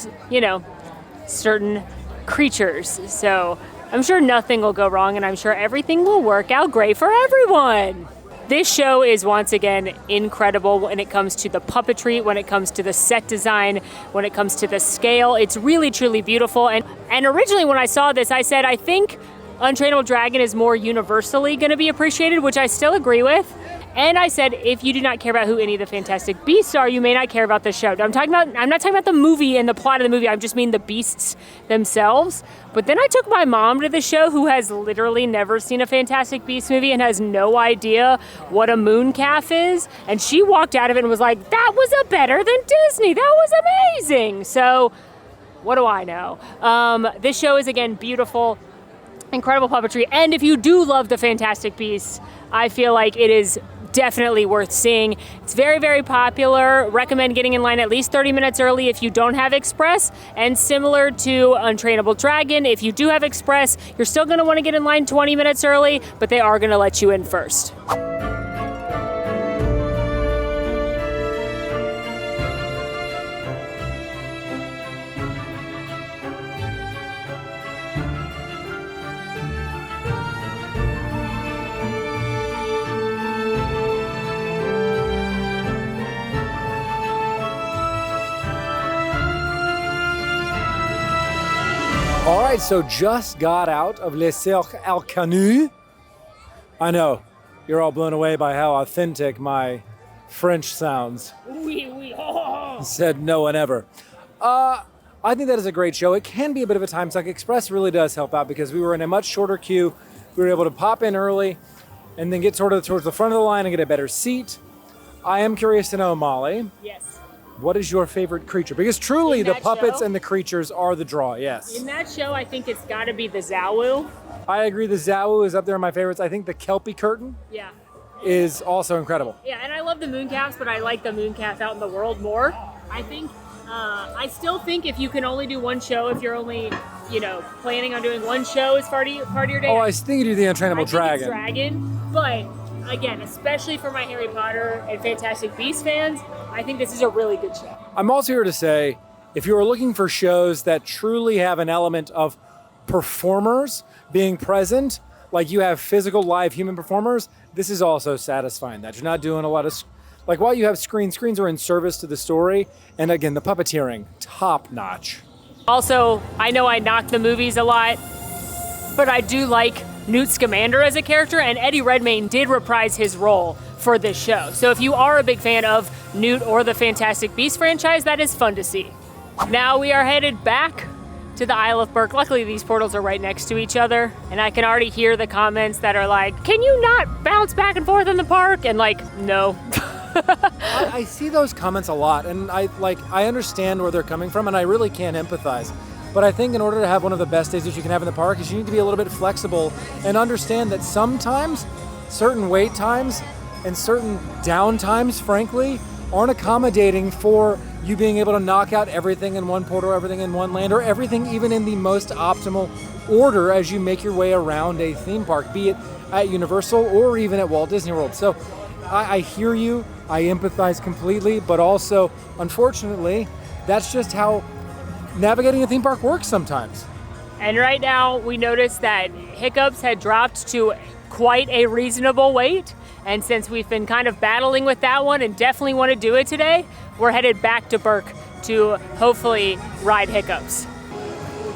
certain creatures. So I'm sure nothing will go wrong, and I'm sure everything will work out great for everyone. This show is once again incredible when it comes to the puppetry, when it comes to the set design, when it comes to the scale. It's really, truly beautiful. And originally when I saw this, I said, I think Untrainable Dragon is more universally going to be appreciated, which I still agree with. And I said, if you do not care about who any of the Fantastic Beasts are, you may not care about the show. I'm not talking about the movie and the plot of the movie. I just mean the beasts themselves. But then I took my mom to the show, who has literally never seen a Fantastic Beasts movie and has no idea what a mooncalf is. And she walked out of it and was like, that was better than Disney. That was amazing. So what do I know? This show is, again, beautiful, incredible puppetry. And if you do love the Fantastic Beasts, I feel like it is definitely worth seeing. It's very, very popular. Recommend getting in line at least 30 minutes early if you don't have Express. And similar to Untrainable Dragon, if you do have Express, you're still going to want to get in line 20 minutes early, but they are going to let you in first. All right, so just got out of Les Cercles à Canut. I know, you're all blown away by how authentic my French sounds. Said no one ever. I think that is a great show. It can be a bit of a time suck. Express really does help out because we were in a much shorter queue. We were able to pop in early and then get sort of towards the front of the line and get a better seat. I am curious to know, Molly. Yes. What is your favorite creature? Because truly the puppets and the creatures are the draw, yes. In that show, I think it's got to be the Zawu. I agree, the Zawu is up there in my favorites. I think the Kelpie curtain is also incredible. Yeah, and I love the Mooncalfs, but I like the Mooncalf out in the world more. I still think if you can only do one show, if you're only, planning on doing one show as part of your day. Oh, I was thinking you do the Untrainable Dragon. Dragon, but again, especially for my Harry Potter and Fantastic Beasts fans, I think this is a really good show. I'm also here to say, if you are looking for shows that truly have an element of performers being present, like you have physical live human performers, this is also satisfying. That you're not doing a lot of, like while you have screens are in service to the story, and again, the puppeteering, top notch. Also, I know I knock the movies a lot, but I do like Newt Scamander as a character, and Eddie Redmayne did reprise his role for this show. So if you are a big fan of Newt or the Fantastic Beasts franchise, that is fun to see. Now we are headed back to the Isle of Berk. Luckily, these portals are right next to each other, and I can already hear the comments that are like, can you not bounce back and forth in the park? And like, no. I see those comments a lot, and I understand where they're coming from, and I really can empathize. But I think in order to have one of the best days that you can have in the park is you need to be a little bit flexible and understand that sometimes certain wait times and certain down times, frankly, aren't accommodating for you being able to knock out everything in one portal, everything in one land, or everything even in the most optimal order as you make your way around a theme park, be it at Universal or even at Walt Disney World. So I hear you, I empathize completely, but also, unfortunately, that's just how navigating a theme park works sometimes. And right now, we noticed that Hiccups had dropped to quite a reasonable wait. And since we've been kind of battling with that one and definitely want to do it today, we're headed back to Berk to hopefully ride Hiccups.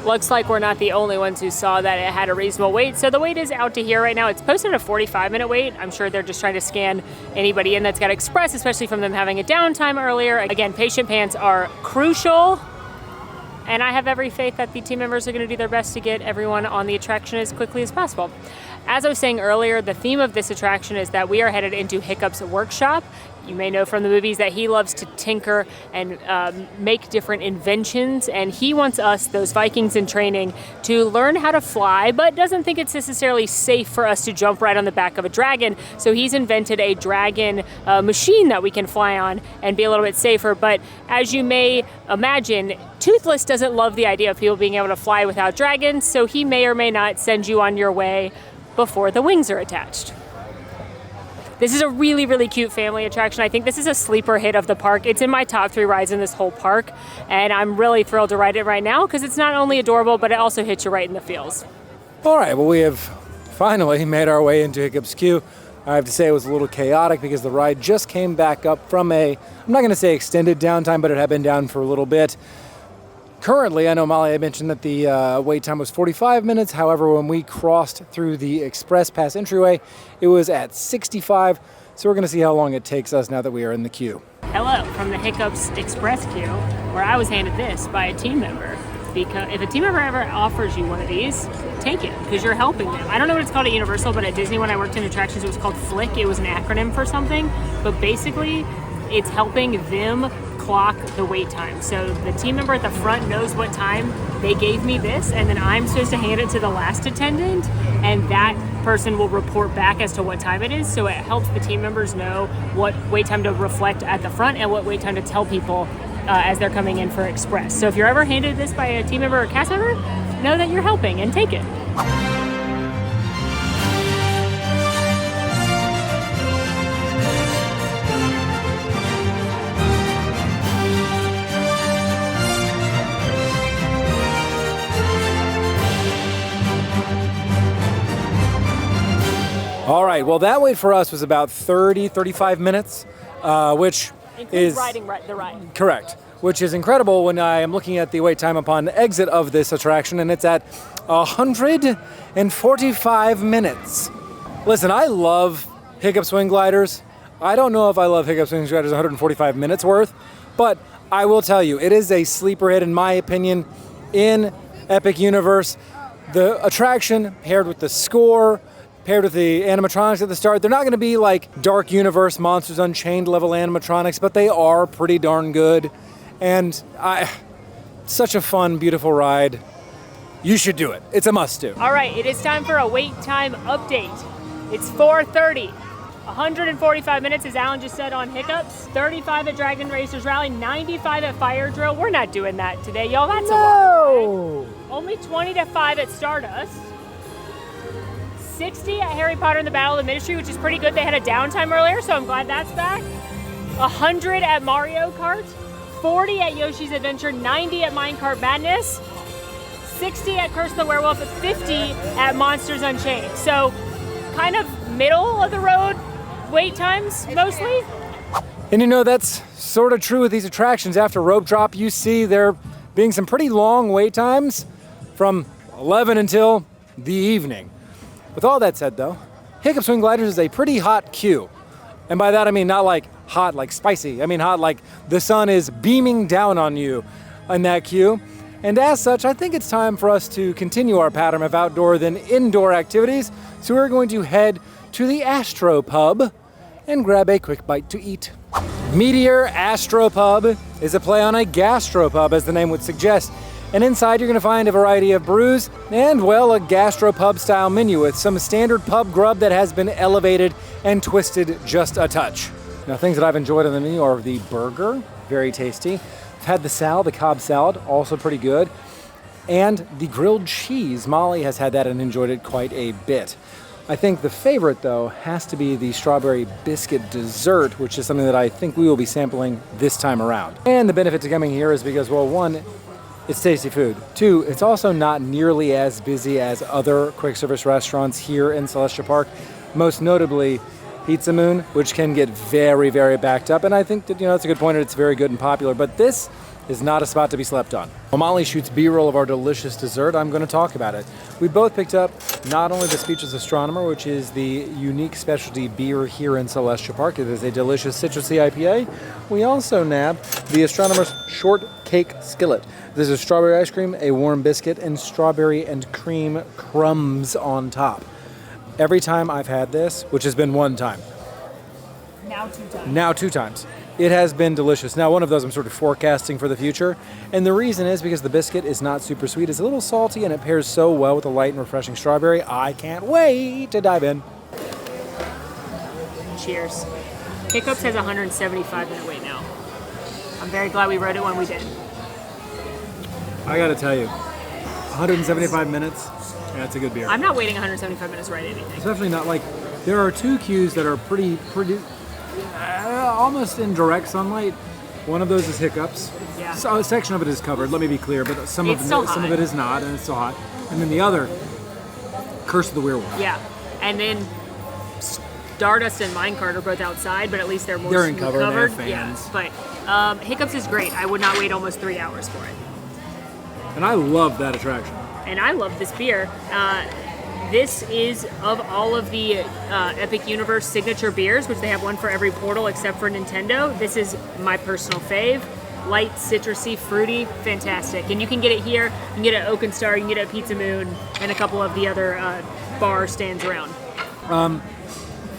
Looks like we're not the only ones who saw that it had a reasonable wait. So the wait is out to here right now. It's posted a 45-minute wait. I'm sure they're just trying to scan anybody in that's got Express, especially from them having a downtime earlier. Again, patient pants are crucial. And I have every faith that the team members are going to do their best to get everyone on the attraction as quickly as possible. As I was saying earlier, the theme of this attraction is that we are headed into Hiccup's workshop. You may know from the movies that he loves to tinker and make different inventions, and he wants us, those Vikings in training, to learn how to fly, but doesn't think it's necessarily safe for us to jump right on the back of a dragon. So he's invented a dragon machine that we can fly on and be a little bit safer. But as you may imagine, Toothless doesn't love the idea of people being able to fly without dragons, so he may or may not send you on your way before the wings are attached. This is a really, really cute family attraction. I think this is a sleeper hit of the park. It's in my top 3 rides in this whole park, and I'm really thrilled to ride it right now because it's not only adorable, but it also hits you right in the feels. All right, well, we have finally made our way into Hiccup's queue. I have to say it was a little chaotic because the ride just came back up from I'm not going to say extended downtime, but it had been down for a little bit. Currently, I know Molly had mentioned that the wait time was 45 minutes. However, when we crossed through the Express Pass entryway, it was at 65. So we're going to see how long it takes us now that we are in the queue. Hello from the Hiccups Express queue, where I was handed this by a team member. Because if a team member ever offers you one of these, take it, because you're helping them. I don't know what it's called at Universal, but at Disney when I worked in attractions, it was called FLIC. It was an acronym for something. But basically, it's helping them clock the wait time. So the team member at the front knows what time they gave me this, and then I'm supposed to hand it to the last attendant, and that person will report back as to what time it is. So it helps the team members know what wait time to reflect at the front and what wait time to tell people as they're coming in for Express. So if you're ever handed this by a team member or cast member, know that you're helping and take it. All right, well, that wait for us was about 35 minutes, which Includes is riding the ride. correct, which is incredible when I am looking at the wait time upon exit of this attraction, and it's at 145 minutes. Listen, I love Hiccup Swing Gliders. I don't know if I love Hiccup Swing Gliders 145 minutes worth, but I will tell you, it is a sleeper hit in my opinion in Epic Universe. The attraction paired with the score, paired with the animatronics at the start, they're not going to be like Dark Universe Monsters Unchained level animatronics, but they are pretty darn good. And such a fun, beautiful ride. You should do it. It's a must do. All right, it is time for a wait time update. It's 4:30. 145 minutes, as Alan just said, on Hiccups. 35 at Dragon Racers Rally, 95 at Fire Drill. We're not doing that today, y'all. That's a long ride. Only 20 to 5 at Stardust. 60 at Harry Potter and the Battle of the Ministry, which is pretty good. They had a downtime earlier, so I'm glad that's back. 100 at Mario Kart. 40 at Yoshi's Adventure. 90 at Minecart Madness. 60 at Curse of the Werewolf. 50 at Monsters Unchained. So kind of middle of the road wait times mostly. And you know, that's sort of true with these attractions. After Rope Drop, you see there being some pretty long wait times from 11 until the evening. With all that said though, Hiccup Swing Gliders is a pretty hot queue. And by that I mean not like hot like spicy, I mean hot like the sun is beaming down on you in that queue. And as such, I think it's time for us to continue our pattern of outdoor than indoor activities. So we're going to head to the Astro Pub and grab a quick bite to eat. Meteor Astro Pub is a play on a gastropub, as the name would suggest. And inside you're going to find a variety of brews and, well, a gastropub style menu with some standard pub grub that has been elevated and twisted just a touch. Now, things that I've enjoyed on the menu are the burger, very tasty. I've had the salad, the Cobb salad, also pretty good. And the grilled cheese. Molly has had that and enjoyed it quite a bit. I think the favorite, though, has to be the strawberry biscuit dessert, which is something that I think we will be sampling this time around. And the benefit to coming here is because, well, one, it's tasty food. Two, it's also not nearly as busy as other quick service restaurants here in Celestia Park, most notably Pizza Moon, which can get very, very backed up. And I think that, you know, that's a good point, and it's very good and popular. But this is not a spot to be slept on. While Molly shoots B-roll of our delicious dessert, I'm going to talk about it. We both picked up not only the Speechless Astronomer, which is the unique specialty beer here in Celestia Park. It is a delicious citrusy IPA. We also nabbed the Astronomer's Shortcake Skillet. This is strawberry ice cream, a warm biscuit, and strawberry and cream crumbs on top. Every time I've had this, which has been one time. Now two times. It has been delicious. Now, one of those I'm sort of forecasting for the future. And the reason is because the biscuit is not super sweet. It's a little salty and it pairs so well with the light and refreshing strawberry. I can't wait to dive in. Cheers. Hiccups has a 175-minute wait now. I'm very glad we rode it when we did. I gotta tell you, 175 minutes, that's a good beer. I'm not waiting 175 minutes to ride anything. Especially not like, there are two queues that are pretty almost in direct sunlight. One of those is Hiccups. Yeah. So a section of it is covered, let me be clear, but some of it is not, and it's still hot. And then the other, Curse of the Werewolf. Yeah, and then Stardust and Minecart are both outside, but at least they're more They're in cover. And they have fans. Yeah, but Hiccups is great. I would not wait almost 3 hours for it. And I love that attraction. And I love this beer. This is of all of the Epic Universe signature beers, which they have one for every portal except for Nintendo. This is my personal fave. Light, citrusy, fruity, fantastic. And you can get it here. You can get it at Oak and Star, you can get it at Pizza Moon, and a couple of the other bar stands around.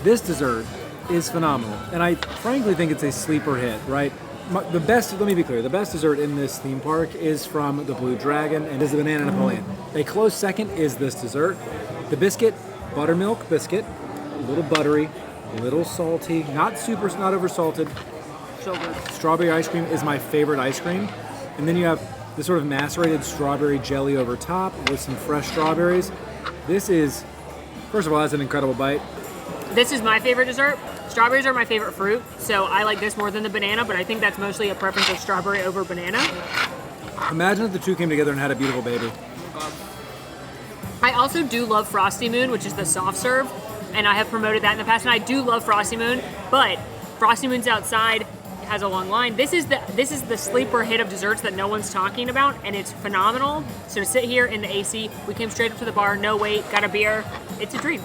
This dessert is phenomenal. And I frankly think it's a sleeper hit, right? The best, let me be clear, the best dessert in this theme park is from the Blue Dragon and is the Banana Napoleon. A close second is this dessert. The biscuit, buttermilk biscuit, a little buttery, a little salty, not over salted. So good. Strawberry ice cream is my favorite ice cream. And then you have this sort of macerated strawberry jelly over top with some fresh strawberries. This is, first of all, that's an incredible bite. This is my favorite dessert. Strawberries are my favorite fruit, so I like this more than the banana, but I think that's mostly a preference of strawberry over banana. Imagine if the two came together and had a beautiful baby. I also do love Frosty Moon, which is the soft serve, and I have promoted that in the past, and I do love Frosty Moon, but Frosty Moon's outside. has a long line. This is the sleeper hit of desserts that no one's talking about, and it's phenomenal. So to sit here in the AC, we came straight up to the bar, no wait, got a beer. It's a dream.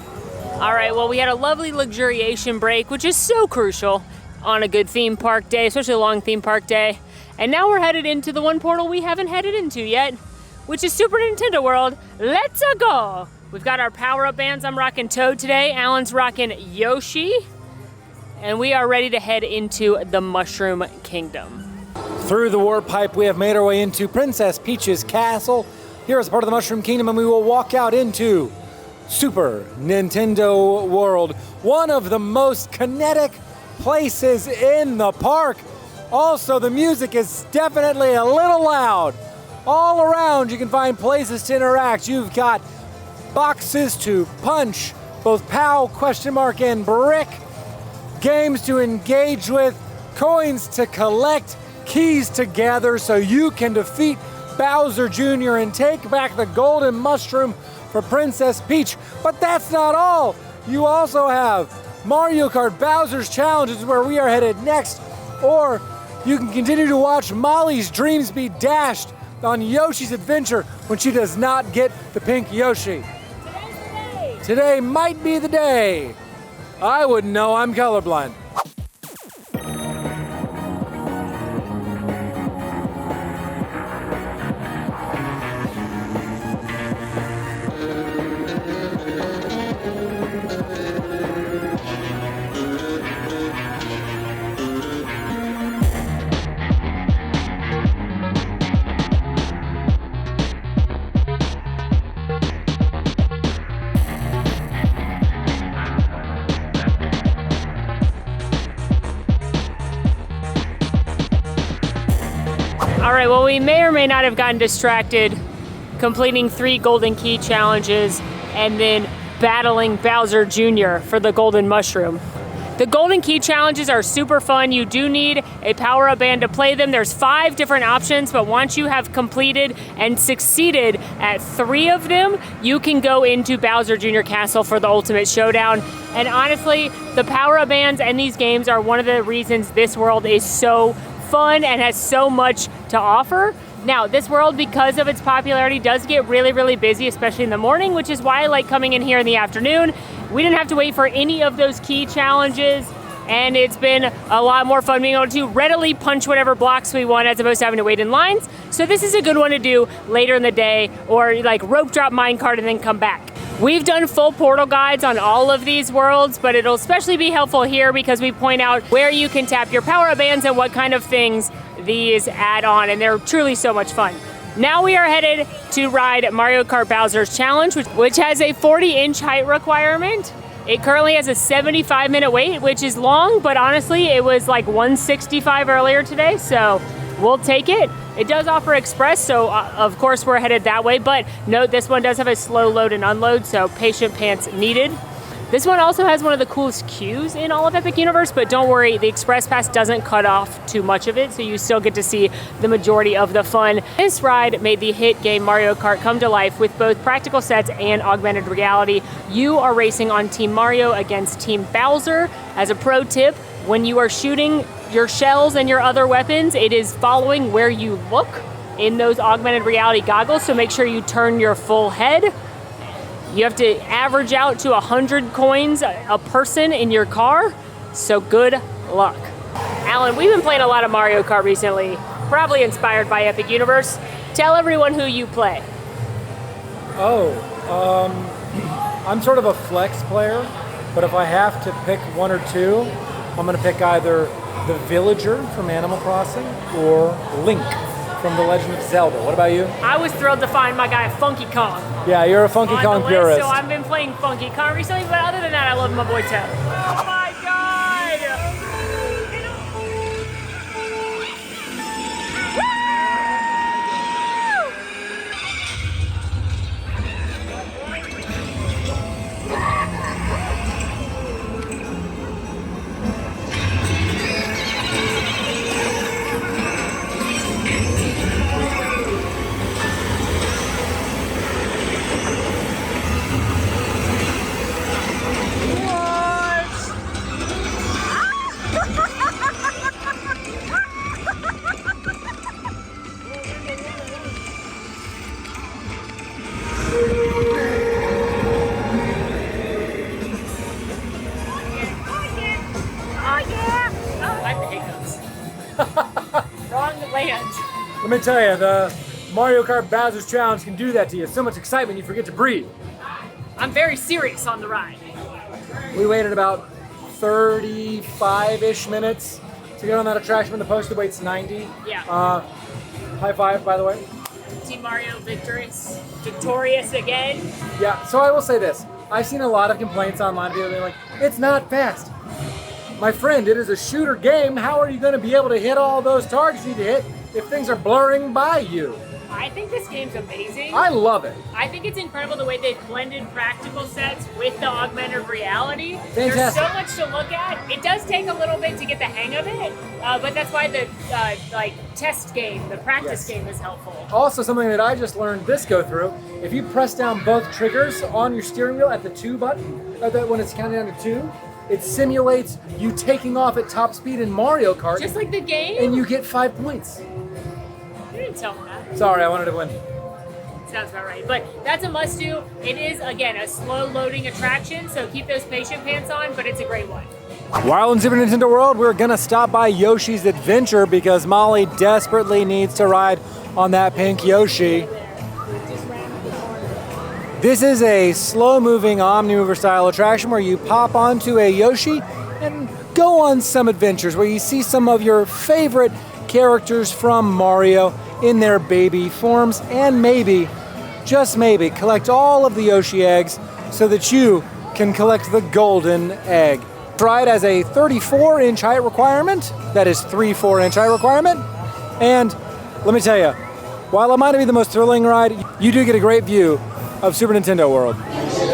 All right, well, we had a lovely luxuriation break, which is so crucial on a good theme park day, especially a long theme park day. And now we're headed into the one portal we haven't headed into yet, which is Super Nintendo World. Let's go! We've got our power-up bands. I'm rocking Toad today. Alan's rocking Yoshi. And we are ready to head into the Mushroom Kingdom. Through the warp pipe, we have made our way into Princess Peach's castle. Here is part of the Mushroom Kingdom, and we will walk out into Super Nintendo World, one of the most kinetic places in the park. Also, the music is definitely a little loud. All around, you can find places to interact. You've got boxes to punch, both POW, question mark, and brick, games to engage with, coins to collect, keys to gather so you can defeat Bowser Jr. and take back the golden mushroom for Princess Peach. But that's not all. You also have Mario Kart Bowser's Challenge, is where we are headed next. Or you can continue to watch Molly's dreams be dashed on Yoshi's Adventure when she does not get the pink Yoshi. Today's the day. Today might be the day. I wouldn't know, I'm colorblind. All right, well, we may or may not have gotten distracted completing 3 Golden Key challenges and then battling Bowser Jr. for the Golden Mushroom. The Golden Key challenges are super fun. You do need a power-up band to play them. There's 5 different options, but once you have completed and succeeded at 3 of them, you can go into Bowser Jr. Castle for the ultimate showdown. And honestly, the power-up bands and these games are one of the reasons this world is so fun and has so much to offer. Now, this world, because of its popularity, does get really, really busy, especially in the morning, which is why I like coming in here in the afternoon. We didn't have to wait for any of those key challenges, and it's been a lot more fun being able to readily punch whatever blocks we want as opposed to having to wait in lines. So this is a good one to do later in the day, or like rope drop minecart and then come back. We've done full portal guides on all of these worlds, but it'll especially be helpful here because we point out where you can tap your power-up bands and what kind of things these add on, and they're truly so much fun. Now we are headed to ride Mario Kart Bowser's Challenge, which has a 40-inch height requirement. It currently has a 75-minute wait, which is long, but honestly, it was like 165 earlier today, so we'll take it. It does offer express, so of course we're headed that way, but note this one does have a slow load and unload, so patient pants needed. This one also has one of the coolest queues in all of Epic Universe, but don't worry, the Express Pass doesn't cut off too much of it, so you still get to see the majority of the fun. This ride made the hit game Mario Kart come to life with both practical sets and augmented reality. You are racing on Team Mario against Team Bowser. As a pro tip, when you are shooting your shells and your other weapons, it is following where you look in those augmented reality goggles, so make sure you turn your full head. You have to average out to 100 coins a person in your car, so good luck. Alan, we've been playing a lot of Mario Kart recently, probably inspired by Epic Universe. Tell everyone who you play. I'm sort of a flex player, but if I have to pick one or two, I'm gonna pick either the Villager from Animal Crossing or Link from The Legend of Zelda. What about you? I was thrilled to find my guy Funky Kong. Yeah, you're a Funky Kong purist. So I've been playing Funky Kong recently, but other than that, I love my boy Toad. Oh my God! Wrong land. Let me tell you, the Mario Kart Bowser's Challenge can do that to you. So much excitement, you forget to breathe. I'm very serious on the ride. We waited about 35-ish minutes to get on that attraction when the posted wait's 90. Yeah. High five, by the way. Team Mario victorious again. Yeah, so I will say this. I've seen a lot of complaints online, people being like, it's not fast. My friend, it is a shooter game. How are you going to be able to hit all those targets you need to hit if things are blurring by you? I think this game's amazing. I love it. I think it's incredible the way they've blended practical sets with the augmented reality. Fantastic. There's so much to look at. It does take a little bit to get the hang of it, but that's why the test game, the practice game is helpful. Also, something that I just learned this go through, if you press down both triggers on your steering wheel at the 2 button, when it's counting down to 2, it simulates you taking off at top speed in Mario Kart. Just like the game? And you get 5 points. You didn't tell me that. Sorry, I wanted to win. Sounds about right. But that's a must-do. It is, again, a slow-loading attraction, so keep those patient pants on, but it's a great one. While in Super Nintendo World, we're gonna stop by Yoshi's Adventure because Molly desperately needs to ride on that pink Yoshi. This is a slow-moving Omnimover style attraction where you pop onto a Yoshi and go on some adventures where you see some of your favorite characters from Mario in their baby forms, and maybe, just maybe, collect all of the Yoshi eggs so that you can collect the golden egg. Ride as a 34-inch height requirement, that is 3 4-inch height requirement, and let me tell you, while it might not be the most thrilling ride, you do get a great view of Super Nintendo World.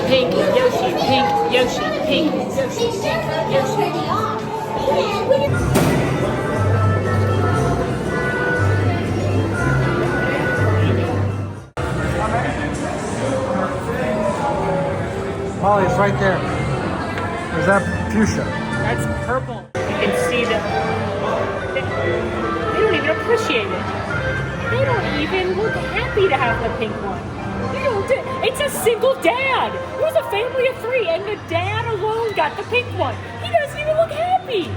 Pink Yoshi, pink Yoshi, pink Yoshi, pink Yoshi. Molly, it's right there. There's that fuchsia. That's purple. You can see them. They don't even appreciate it. They don't even look happy to have the pink one. It's a single dad. It was a family of 3, and the dad alone got the pink one. He doesn't even look happy.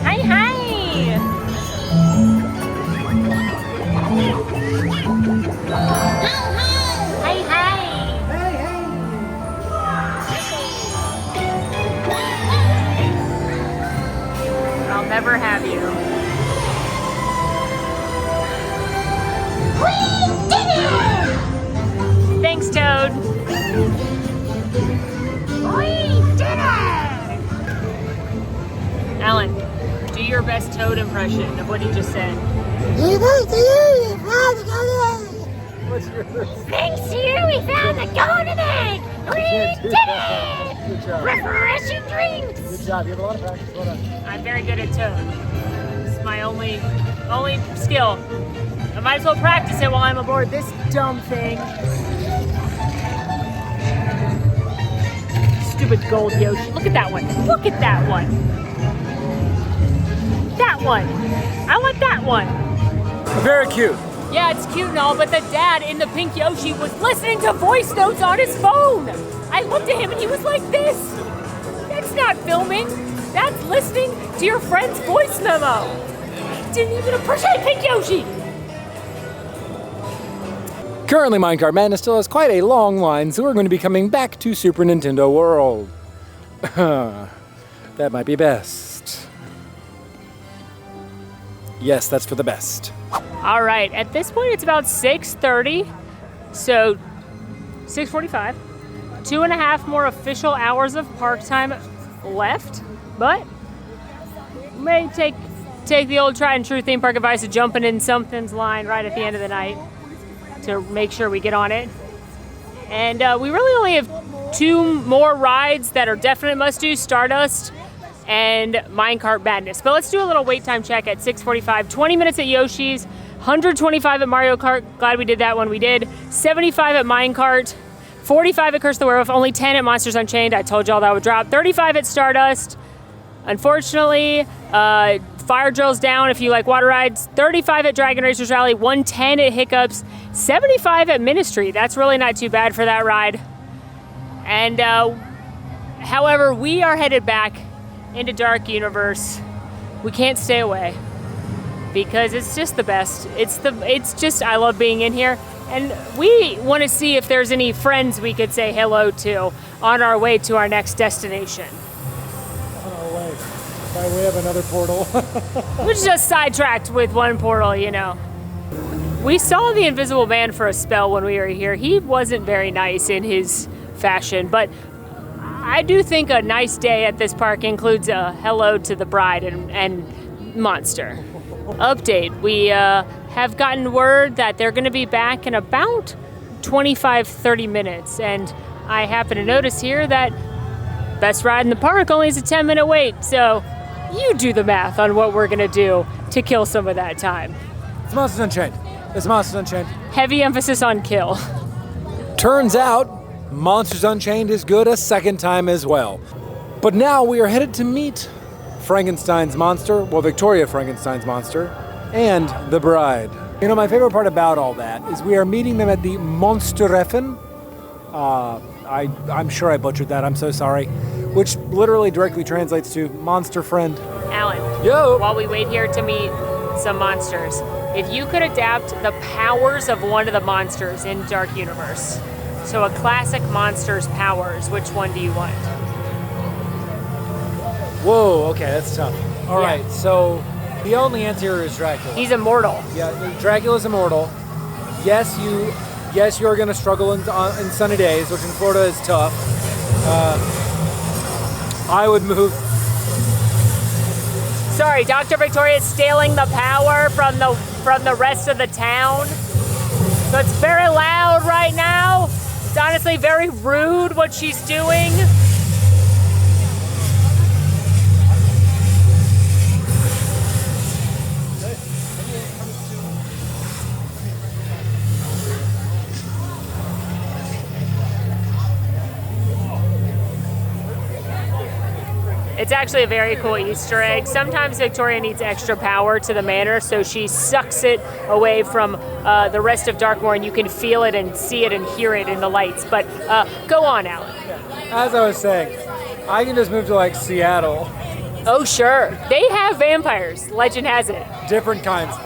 Hi, hi. Hi, hi. I'll never have you. We did it! Thanks, Toad. We did it! Alan, do your best Toad impression of what he just said. Thanks to you, we found the golden egg! We did it! Good job. Refreshing drinks! Good job. You have a lot of practice. Well done. I'm very good at Toad. It's my only skill. I might as well practice it while I'm aboard this dumb thing. Stupid gold Yoshi. Look at that one. Look at that one. That one. I want that one. Very cute. Yeah, it's cute and all, but the dad in the pink Yoshi was listening to voice notes on his phone. I looked at him and he was like this. That's not filming. That's listening to your friend's voice memo. He didn't even appreciate pink Yoshi. Currently, Minecart Madness still has quite a long line, so we're going to be coming back to Super Nintendo World. That might be best. Yes, that's for the best. All right, at this point it's about 6:30, so 6:45. 2.5 more official hours of park time left, but may take the old tried and true theme park advice of jumping in something's line right at the end of the night to make sure we get on it. And we really only have 2 more rides that are definite must-do: Stardust and Minecart Madness. But let's do a little wait time check at 6:45. 20 minutes at Yoshi's, 125 at Mario Kart. Glad we did that one. We did 75 at Minecart, 45 at Curse of the Werewolf, only 10 at Monsters Unchained. I told y'all that would drop. 35 at Stardust. Unfortunately, fire drills down if you like water rides, 35 at Dragon Racers Rally, 110 at Hiccups, 75 at Ministry. That's really not too bad for that ride. And however, we are headed back into Dark Universe. We can't stay away because it's just the best. It's just, I love being in here. And we want to see if there's any friends we could say hello to on our way to our next destination. On our way. By way of another portal. We're just sidetracked with one portal, you know. We saw the Invisible Man for a spell when we were here. He wasn't very nice in his fashion, but I do think a nice day at this park includes a hello to the bride and Monster. Update, we have gotten word that they're going to be back in about 25-30 minutes, and I happen to notice here that best ride in the park only is a 10-minute wait, so you do the math on what we're going to do to kill some of that time. It's Monsters Unchained. It's Monsters Unchained. Heavy emphasis on kill. Turns out, Monsters Unchained is good a second time as well. But now we are headed to meet Frankenstein's monster, well, Victoria Frankenstein's monster, and the bride. You know, my favorite part about all that is we are meeting them at the Monsterreffen. I'm sure I butchered that, I'm so sorry. Which literally directly translates to monster friend. Alan, Yo! While we wait here to meet some monsters, if you could adapt the powers of one of the monsters in Dark Universe, so a classic monster's powers, which one do you want? Whoa, okay, that's tough. All right, so the only answer here is Dracula. He's immortal. Yeah, Dracula's immortal. Yes, you're going to struggle in sunny days, which in Florida is tough. I would move. Sorry, Dr. Victoria is stealing the power from the rest of the town. So it's very loud right now. It's honestly very rude what she's doing. It's actually a very cool Easter egg. Sometimes Victoria needs extra power to the manor, so she sucks it away from the rest of Darkmoor, and you can feel it and see it and hear it in the lights. But go on, Alan. As I was saying, I can just move to like Seattle. Oh, sure. They have vampires. Legend has it. Different kinds.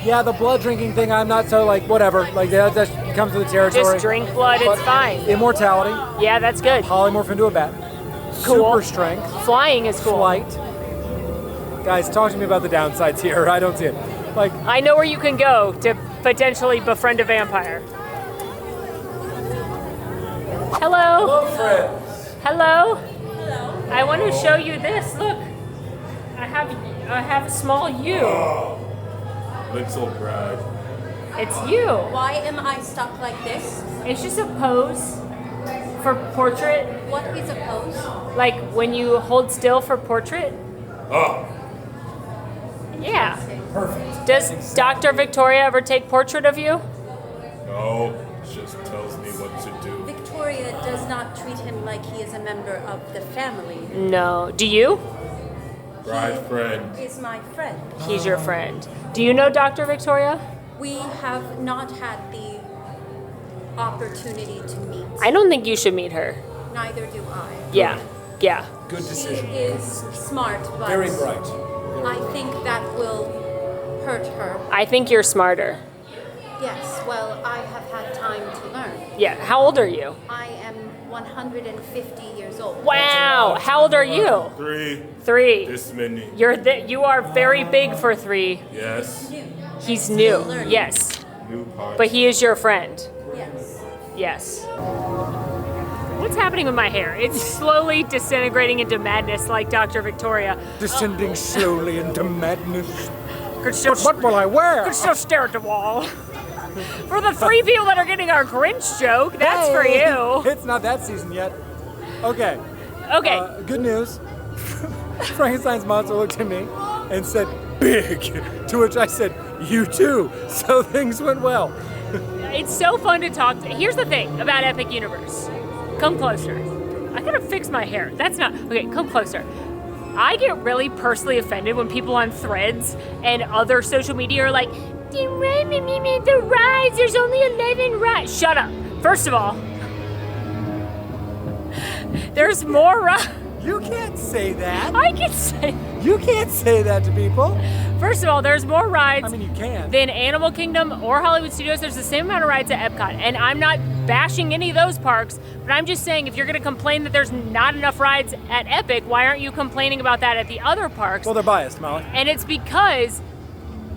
Yeah, the blood drinking thing, I'm not so like, whatever. Like, that comes with the territory. Just drink blood, it's fine. Immortality. Yeah, that's good. Polymorph into a bat. Cool. Super strength. Flying is cool. Flight. Guys, talk to me about the downsides here. I don't see it. Like, I know where you can go to potentially befriend a vampire. Hello. Hello, friends. Hello. Hello. I want to show you this. Look, I have a small you. Little bride. It's you. Why am I stuck like this? It's just a pose for portrait. What is a pose? Like when you hold still for portrait. Oh. Yeah. Perfect. Does Dr. Victoria ever take portrait of you? No, just tells me what to do. Victoria does not treat him like he is a member of the family. No. Do you? Bride friend. Is my friend. He's your friend. Do you know Dr. Victoria? We have not had the opportunity to meet. I don't think you should meet her. Neither do I. Yeah. Yeah. Good decision. She is smart, but Very bright. I think that will hurt her. I think you're smarter. Yes, well, I have had time to learn. Yeah. How old are you? I am 150 years old. Wow. How old are you? 3. 3. This many. You are very big for 3. Yes. He's new. learning. Yes. New part. But he is your friend. Yes. Yes. What's happening with my hair? It's slowly disintegrating into madness like Dr. Victoria. Descending slowly into madness. Could still, But what will I wear? could still stare at the wall. For the 3 people that are getting our Grinch joke, that's for you. It's not that season yet. Okay. Okay. Good news. Frankenstein's monster looked at me and said, "Big," to which I said, "You too." So things went well. It's so fun to talk to. Here's the thing about Epic Universe. Come closer. I gotta fix my hair. That's not okay. Come closer. I get really personally offended when people on Threads and other social media are like, the rides, there's only 11 rides. Shut up. First of all, there's more rides. You can't say that. I can say. You can't say that to people. First of all, there's more rides I mean, you can. than Animal Kingdom or Hollywood Studios. There's the same amount of rides at Epcot. And I'm not bashing any of those parks, but I'm just saying if you're going to complain that there's not enough rides at Epic, why aren't you complaining about that at the other parks? Well, they're biased, Molly. And it's because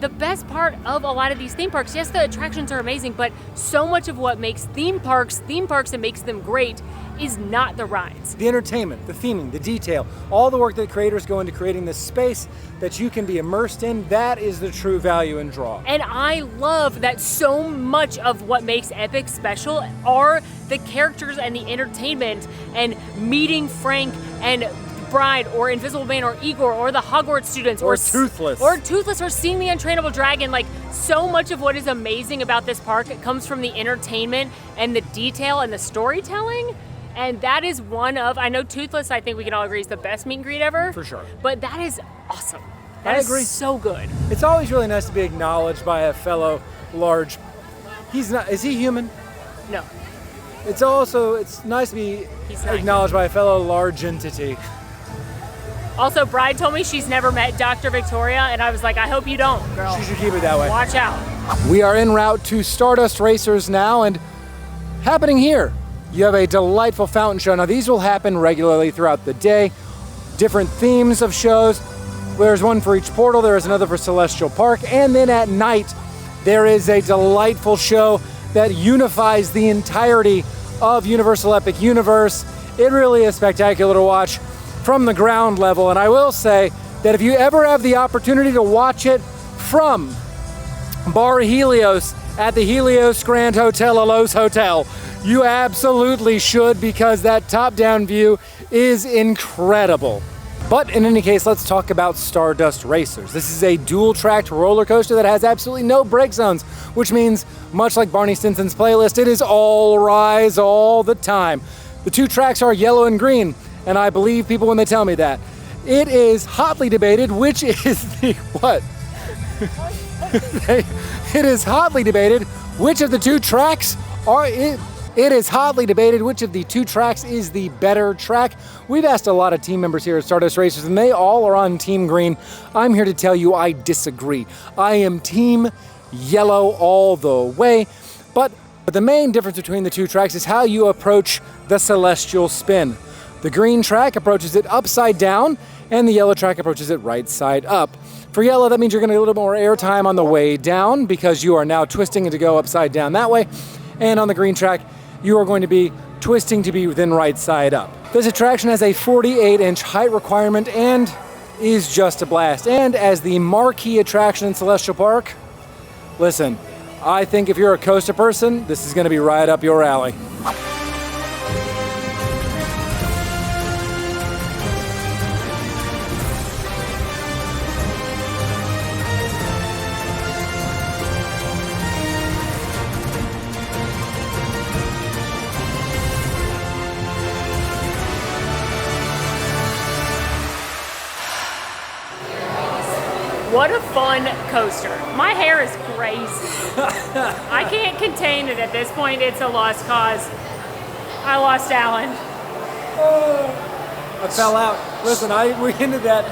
the best part of a lot of these theme parks, yes, the attractions are amazing, but so much of what makes theme parks and makes them great is not the rides. The entertainment, the theming, the detail, all the work that creators go into creating this space that you can be immersed in, that is the true value and draw. And I love that so much of what makes Epic special are the characters and the entertainment and meeting Frank and Bride or Invisible Man or Igor or the Hogwarts students or Toothless or seeing the Untrainable Dragon. Like, so much of what is amazing about this park comes from the entertainment and the detail and the storytelling. And that is one of, I know Toothless, I think we can all agree, is the best meet and greet ever. For sure. But that is awesome. I agree. So good. It's always really nice to be acknowledged by a fellow large, is he human? No. It's nice to be acknowledged by a fellow large entity. Also, Bride told me she's never met Dr. Victoria, and I was like, I hope you don't, girl. She should keep it that way. Watch out. We are en route to Stardust Racers now, and happening here, you have a delightful fountain show. Now, these will happen regularly throughout the day. Different themes of shows. There's one for each portal. There is another for Celestial Park. And then at night, there is a delightful show that unifies the entirety of Universal Epic Universe. It really is spectacular to watch from the ground level. And I will say that if you ever have the opportunity to watch it from Bar Helios at the Helios Grand Hotel, Alos Hotel, you absolutely should, because that top-down view is incredible. But in any case, let's talk about Stardust Racers. This is a dual-tracked roller coaster that has absolutely no break zones, which means, much like Barney Stinson's playlist, it is all rise all the time. The two tracks are yellow and green, and I believe people when they tell me that. It is hotly debated which is the what? It is hotly debated which of the two tracks are it. It is hotly debated which of the two tracks is the better track. We've asked a lot of team members here at Stardust Racers, and they all are on Team Green. I'm here to tell you I disagree. I am Team Yellow all the way. But the main difference between the two tracks is how you approach the Celestial Spin. The green track approaches it upside down, and the yellow track approaches it right side up. For yellow, that means you're going to get a little more air time on the way down because you are now twisting to go upside down that way. And on the green track, you are going to be twisting to be then right side up. This attraction has a 48-inch height requirement and is just a blast. And as the marquee attraction in Celestial Park, listen, I think if you're a coaster person, this is going to be right up your alley. What a fun coaster. My hair is crazy. I can't contain it at this point. It's a lost cause. I lost Alan. I fell out. Listen, we ended that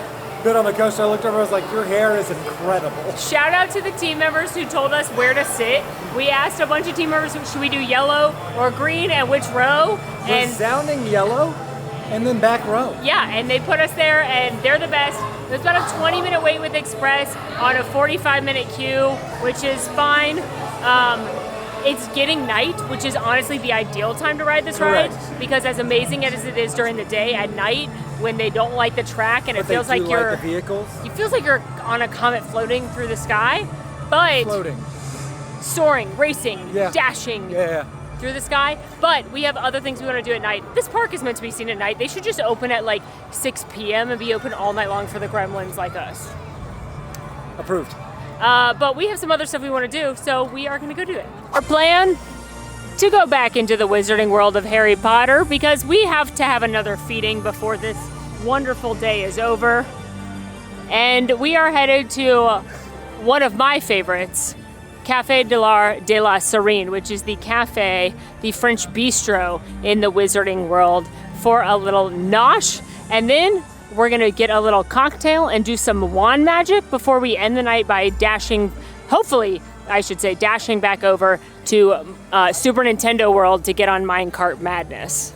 bit on the coaster. I looked over, I was like, your hair is incredible. Shout out to the team members who told us where to sit. We asked a bunch of team members, should we do yellow or green and which row? And resounding yellow and then back row. Yeah, and they put us there, and they're the best. There's about a 20-minute wait with Express on a 45-minute queue, which is fine. It's getting night, which is honestly the ideal time to ride this ride, because as amazing as it is during the day, at night when they don't light the track and it feels like you're the vehicles. It feels like you're on a comet floating through the sky, but soaring, racing, dashing. Through the sky, but we have other things we want to do at night. This park is meant to be seen at night. They should just open at like 6 p.m. and be open all night long for the gremlins like us. Approved. But we have some other stuff we want to do, so we are going to go do it. Our plan? To go back into the wizarding world of Harry Potter, because we have to have another feeding before this wonderful day is over. And we are headed to one of my favorites, Café de la Serene, which is the cafe, the French bistro in the Wizarding World, for a little nosh. And then we're gonna get a little cocktail and do some wand magic before we end the night by dashing, hopefully, I should say, dashing back over to Super Nintendo World to get on Minecart Madness.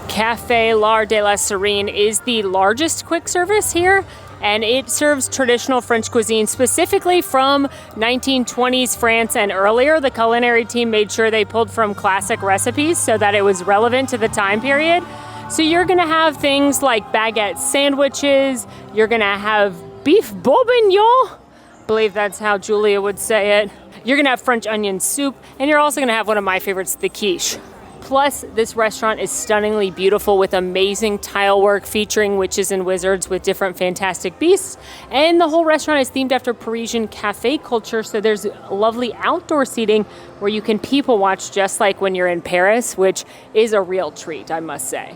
Café L'Art de la Serene is the largest quick service here, and it serves traditional French cuisine, specifically from 1920s France and earlier. The culinary team made sure they pulled from classic recipes so that it was relevant to the time period. So you're gonna have things like baguette sandwiches, you're gonna have beef bourguignon, I believe that's how Julia would say it. You're gonna have French onion soup, and you're also gonna have one of my favorites, the quiche. Plus, this restaurant is stunningly beautiful with amazing tile work featuring witches and wizards with different fantastic beasts. And the whole restaurant is themed after Parisian cafe culture, so there's lovely outdoor seating where you can people watch just like when you're in Paris, which is a real treat, I must say.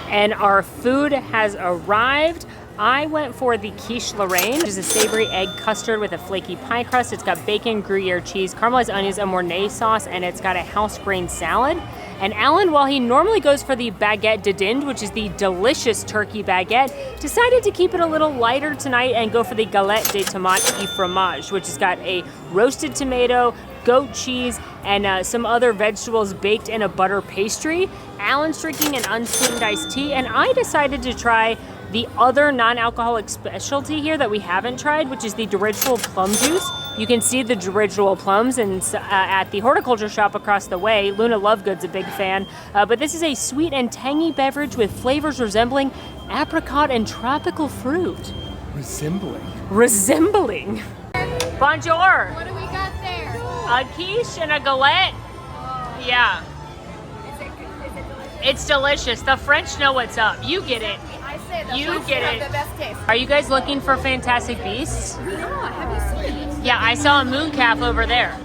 And our food has arrived. I went for the quiche Lorraine, which is a savory egg custard with a flaky pie crust. It's got bacon, Gruyere cheese, caramelized onions, a Mornay sauce, and it's got a house grain salad. And Alan, while he normally goes for the baguette de dinde, which is the delicious turkey baguette, decided to keep it a little lighter tonight and go for the galette de tomate et fromage, which has got a roasted tomato, goat cheese, and some other vegetables baked in a butter pastry. Alan's drinking an unsweetened iced tea, and I decided to try the other non-alcoholic specialty here that we haven't tried, which is the Dirigible plum juice. You can see the Dirigible plums at the horticulture shop across the way. Luna Lovegood's a big fan. But this is a sweet and tangy beverage with flavors resembling apricot and tropical fruit. Resembling. Bonjour. What do we got there? A quiche and a galette. Yeah. Is it delicious? It's delicious. The French know what's up. You get it. I say the You French get have it. the best taste. Are you guys looking for Fantastic Beasts? We are. Have you seen it? Yeah, I saw a mooncalf over there.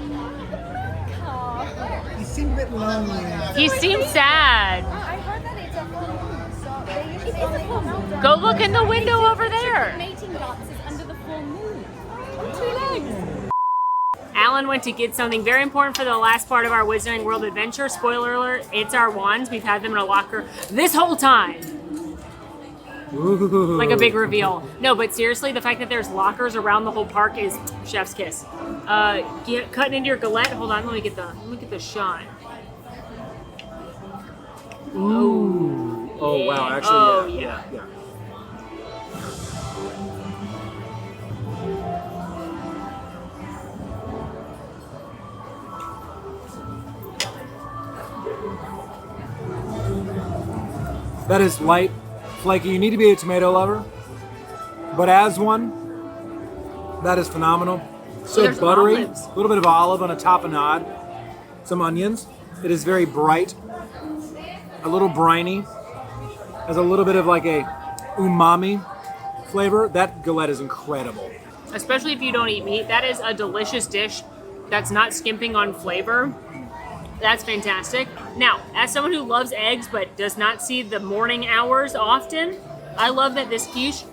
You seem a bit lonely. He seems sad. I heard that it's a full moon, so they usually only come out. Go look in the window over there. Mating dances under the full moon. On 2 legs. Alan went to get something very important for the last part of our Wizarding World adventure. Spoiler alert, it's our wands. We've had them in a locker this whole time. Ooh. Like a big reveal. No, but seriously, the fact that there's lockers around the whole park is chef's kiss. Cutting into your galette. Hold on, let me get the shot. Ooh. Oh wow, actually, Oh, yeah. That is light, flaky. You need to be a tomato lover, but as one, that is phenomenal. So There's buttery, olives. a little bit of olive on a tapenade, some onions. It is very bright, a little briny, has a little bit of like a umami flavor. That galette is incredible. Especially if you don't eat meat. That is a delicious dish that's not skimping on flavor. That's fantastic. Now, as someone who loves eggs but does not see the morning hours often, I love that this quiche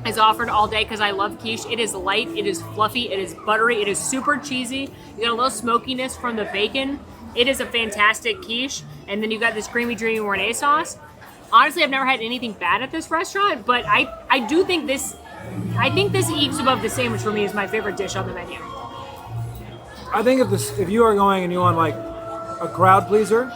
is offered all day because I love quiche. It is light, it is fluffy, it is buttery, it is super cheesy. You got a little smokiness from the bacon. It is a fantastic quiche. And then you got this creamy, dreamy Mornay sauce. Honestly, I've never had anything bad at this restaurant, but I do think this ekes above the sandwich for me as my favorite dish on the menu. I think if you are going and you want like a crowd pleaser,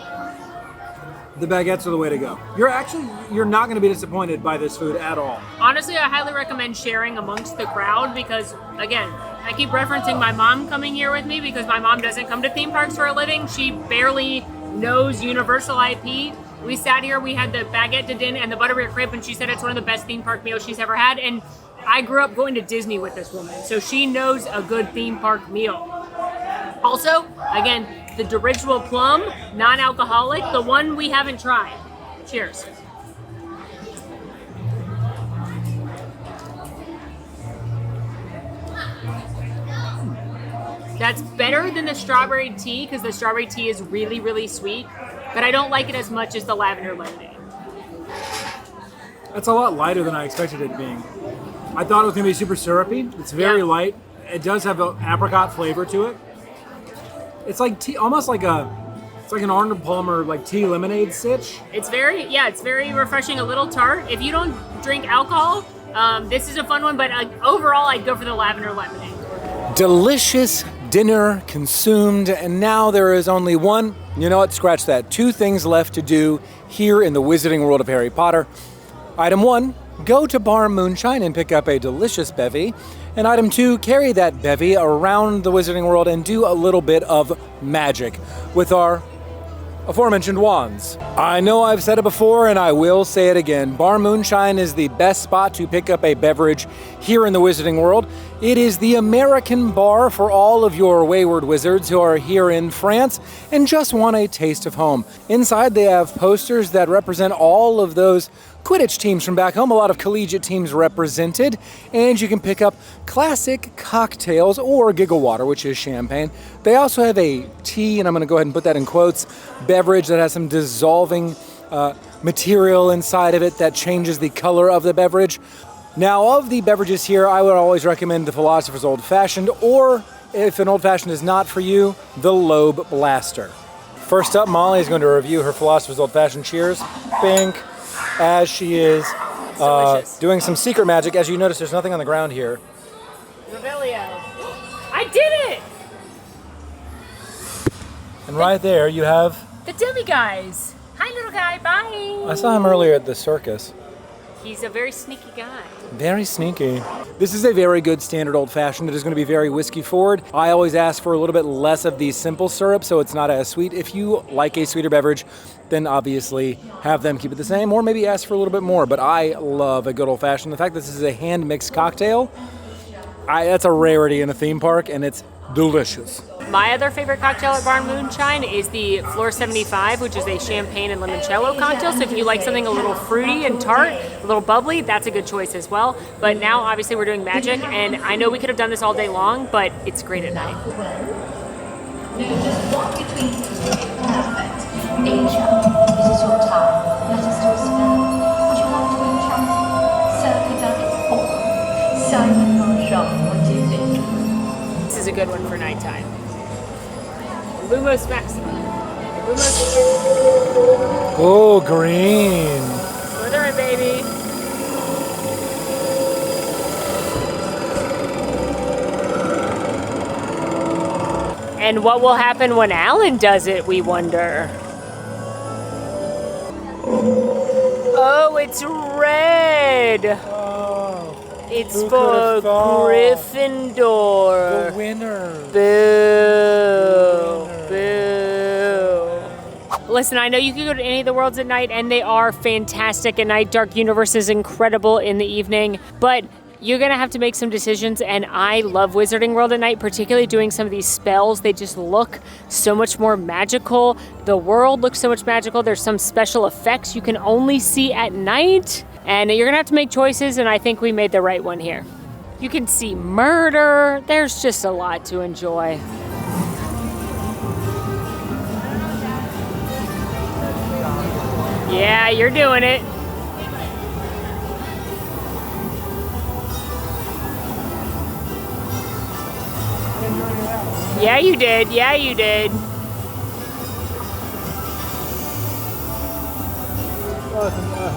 the baguettes are the way to go. You're not going to be disappointed by this food at all. Honestly, I highly recommend sharing amongst the crowd because, again, I keep referencing my mom coming here with me because my mom doesn't come to theme parks for a living. She barely knows Universal IP. We sat here, we had the baguette de dinde and the butterbeer crepe, and she said it's one of the best theme park meals she's ever had. And I grew up going to Disney with this woman, so she knows a good theme park meal. Also, again, the Dirigible plum, non-alcoholic, the one we haven't tried. Cheers. That's better than the strawberry tea because the strawberry tea is really, really sweet, but I don't like it as much as the lavender lemonade. That's a lot lighter than I expected it being. I thought it was going to be super syrupy. It's very light. It does have an apricot flavor to it. It's like tea, almost like it's like an Arnold Palmer like tea lemonade sitch. It's very refreshing, a little tart. If you don't drink alcohol, this is a fun one, but overall I'd go for the lavender lemonade. Delicious dinner consumed, and now there is only one, you know what, scratch that, 2 things left to do here in the Wizarding World of Harry Potter. Item 1, go to Bar Moonshine and pick up a delicious bevy. And item 2, carry that bevy around the Wizarding World and do a little bit of magic with our aforementioned wands. I know I've said it before and I will say it again. Bar Moonshine is the best spot to pick up a beverage here in the Wizarding World. It is the American bar for all of your wayward wizards who are here in France and just want a taste of home. Inside they have posters that represent all of those Quidditch teams from back home, a lot of collegiate teams represented, and you can pick up classic cocktails or giggle water, which is champagne. They also have a tea, and I'm going to go ahead and put that in quotes, beverage that has some dissolving material inside of it that changes the color of the beverage. Now, of the beverages here, I would always recommend the Philosopher's Old Fashioned, or if an Old Fashioned is not for you, the Loeb Blaster. First up, Molly is going to review her Philosopher's Old Fashioned. Cheers. Pink. As she is doing some secret magic. As you notice, there's nothing on the ground here. Revelio. I did it! And right there you have... The Demi guys. Hi, little guy. Bye. I saw him earlier at the circus. He's a very sneaky guy. Very sneaky. This is a very good standard old fashioned. It is going to be very whiskey forward. I always ask for a little bit less of the simple syrup so it's not as sweet. If you like a sweeter beverage, then obviously have them keep it the same, or maybe ask for a little bit more. But I love a good old fashioned. The fact that this is a hand mixed cocktail, that's a rarity in a theme park, and it's delicious. My other favorite cocktail at Bar Moonshine is the Floor 75, which is a champagne and limoncello cocktail. So if you like something a little fruity and tart, a little bubbly, that's a good choice as well. But now, obviously, we're doing magic, and I know we could have done this all day long, but it's great at night. Now just walk between perfect. Asia, this is your time. Let us do a spell. Would you like to enchant Circuit Ducket or Simon Marchand? What do you think? This is a good one for nighttime. Lumos Maxima. Lumos. Oh, green. Slytherin, baby. And what will happen when Alan does it, we wonder. Oh, it's red. It's for Gryffindor. The winner. Boo. Boo. Listen, I know you can go to any of the worlds at night, and they are fantastic at night. Dark Universe is incredible in the evening, but you're gonna have to make some decisions, and I love Wizarding World at night, particularly doing some of these spells. They just look so much more magical. The world looks so much magical. There's some special effects you can only see at night, and you're gonna have to make choices, and I think we made the right one here. You can see murder. There's just a lot to enjoy. Yeah, you're doing it. Yeah, you did. Yeah, you did.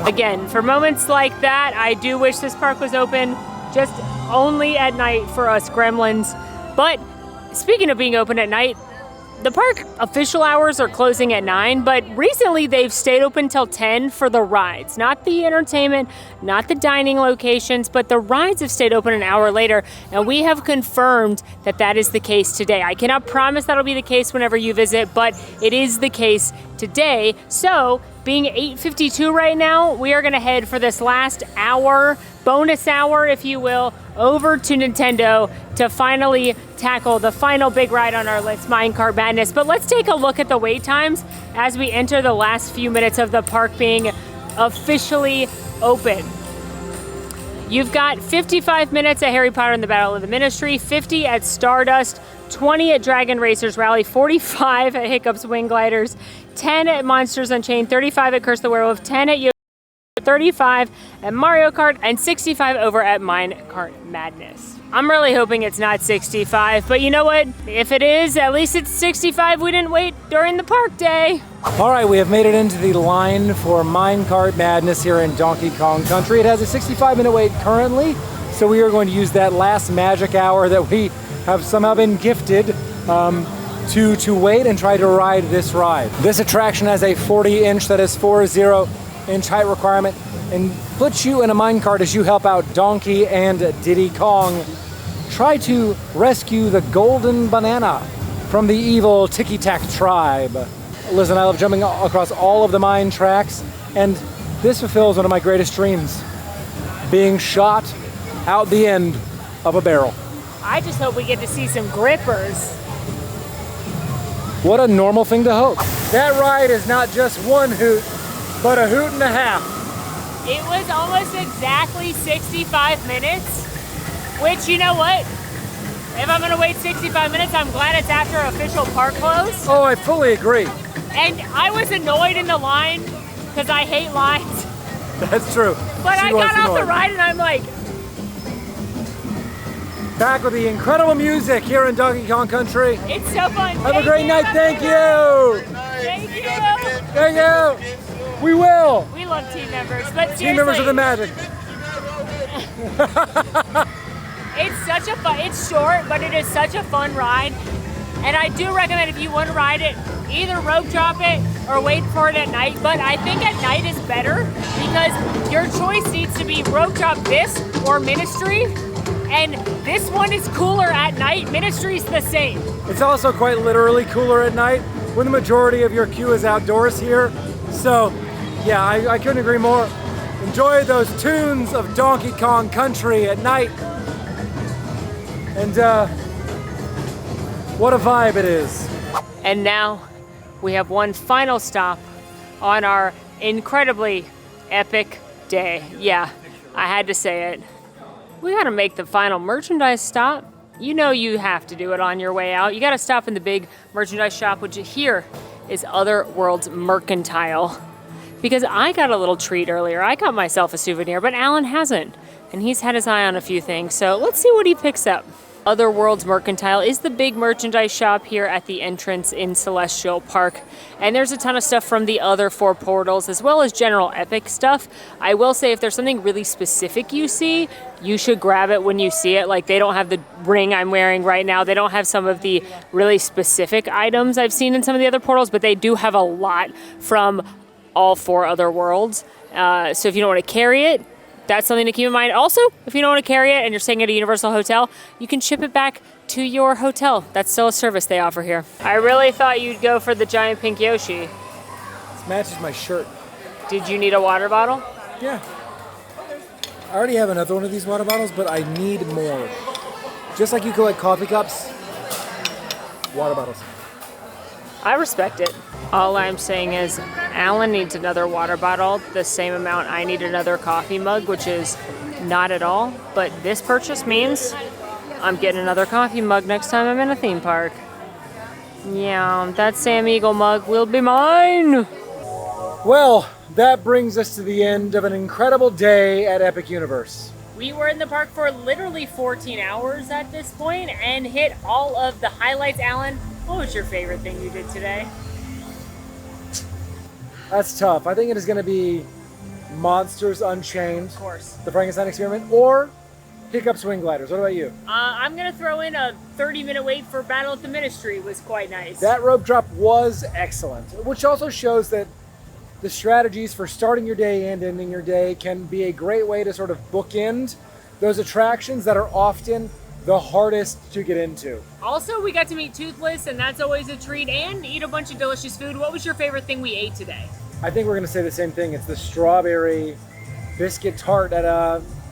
Again, for moments like that, I do wish this park was open just only at night for us gremlins. But speaking of being open at night, the park official hours are closing at 9, but recently they've stayed open till 10 for the rides. Not the entertainment, not the dining locations, but the rides have stayed open an hour later, and we have confirmed that that is the case today. I cannot promise that'll be the case whenever you visit, but it is the case today. So, being 8:52 right now, we are gonna head for this last hour, bonus hour, if you will, over to Nintendo to finally tackle the final big ride on our list, Minecart Madness. But let's take a look at the wait times as we enter the last few minutes of the park being officially open. You've got 55 minutes at Harry Potter and the Battle of the Ministry, 50 at Stardust, 20 at Dragon Racers Rally, 45 at Hiccup's Wing Gliders, 10 at Monsters Unchained, 35 at Curse the Werewolf, 10 at 35 at Mario Kart, and 65 over at Minecart Madness. I'm really hoping it's not 65, but you know what? If it is, at least it's 65 we didn't wait during the park day. All right, we have made it into the line for Minecart Madness here in Donkey Kong Country. It has a 65-minute wait currently, so we are going to use that last magic hour that we have somehow been gifted to wait and try to ride this ride. This attraction has a 40-inch, that is 40-inch height requirement, and puts you in a minecart as you help out Donkey and Diddy Kong try to rescue the golden banana from the evil Tiki Tak tribe. Listen, I love jumping across all of the mine tracks, and this fulfills one of my greatest dreams, being shot out the end of a barrel. I just hope we get to see some grippers. What a normal thing to hope. That ride is not just one hoot, but a hoot and a half. It was almost exactly 65 minutes, which, you know what? If I'm gonna wait 65 minutes, I'm glad it's after official park close. Oh, I fully agree. And I was annoyed in the line, because I hate lines. That's true. But I got off the ride and I'm like... Back with the incredible music here in Donkey Kong Country. It's so fun. Have a great night, thank you! Thank you! Thank you! We will! We love team members, but seriously... Team members are the magic. It's such a fun, it's short, but it is such a fun ride. And I do recommend, if you want to ride it, either rope drop it or wait for it at night. But I think at night is better because your choice needs to be rope drop this or Ministry. And this one is cooler at night. Ministry's the same. It's also quite literally cooler at night when the majority of your queue is outdoors here. So, yeah, I couldn't agree more. Enjoy those tunes of Donkey Kong Country at night. And what a vibe it is. And now we have one final stop on our incredibly epic day. Yeah, I had to say it. We gotta make the final merchandise stop. You know you have to do it on your way out. You gotta stop in the big merchandise shop, which here is Other Worlds Mercantile. Because I got a little treat earlier. I got myself a souvenir, but Alan hasn't. And he's had his eye on a few things, so let's see what he picks up. Other Worlds Mercantile is the big merchandise shop here at the entrance in Celestial Park. And there's a ton of stuff from the other 4 portals, as well as general Epic stuff. I will say if there's something really specific you see, you should grab it when you see it. Like, they don't have the ring I'm wearing right now. They don't have some of the really specific items I've seen in some of the other portals, but they do have a lot from all 4 other worlds. So if you don't want to carry it, that's something to keep in mind. Also, if you don't want to carry it and you're staying at a Universal hotel, you can ship it back to your hotel. That's still a service they offer here. I really thought you'd go for the giant pink Yoshi. This matches my shirt. Did you need a water bottle? Yeah. I already have another one of these water bottles, but I need more. Just like you collect coffee cups, water bottles. I respect it. All I'm saying is Alan needs another water bottle, the same amount I need another coffee mug, which is not at all. But this purchase means I'm getting another coffee mug next time I'm in a theme park. Yeah, that Sam Eagle mug will be mine. Well, that brings us to the end of an incredible day at Epic Universe. We were in the park for literally 14 hours at this point and hit all of the highlights. Alan, what was your favorite thing you did today? That's tough. I think it is going to be Monsters Unchained, Of course. the Frankenstein Experiment, or Hiccup Swing Gliders. What about you? I'm going to throw in a 30-minute wait for Battle at the Ministry. Was quite nice. That rope drop was excellent, which also shows that the strategies for starting your day and ending your day can be a great way to sort of bookend those attractions that are often the hardest to get into. Also, we got to meet Toothless, and that's always a treat, and eat a bunch of delicious food. What was your favorite thing we ate today? I think we're going to say the same thing. It's the strawberry biscuit tart at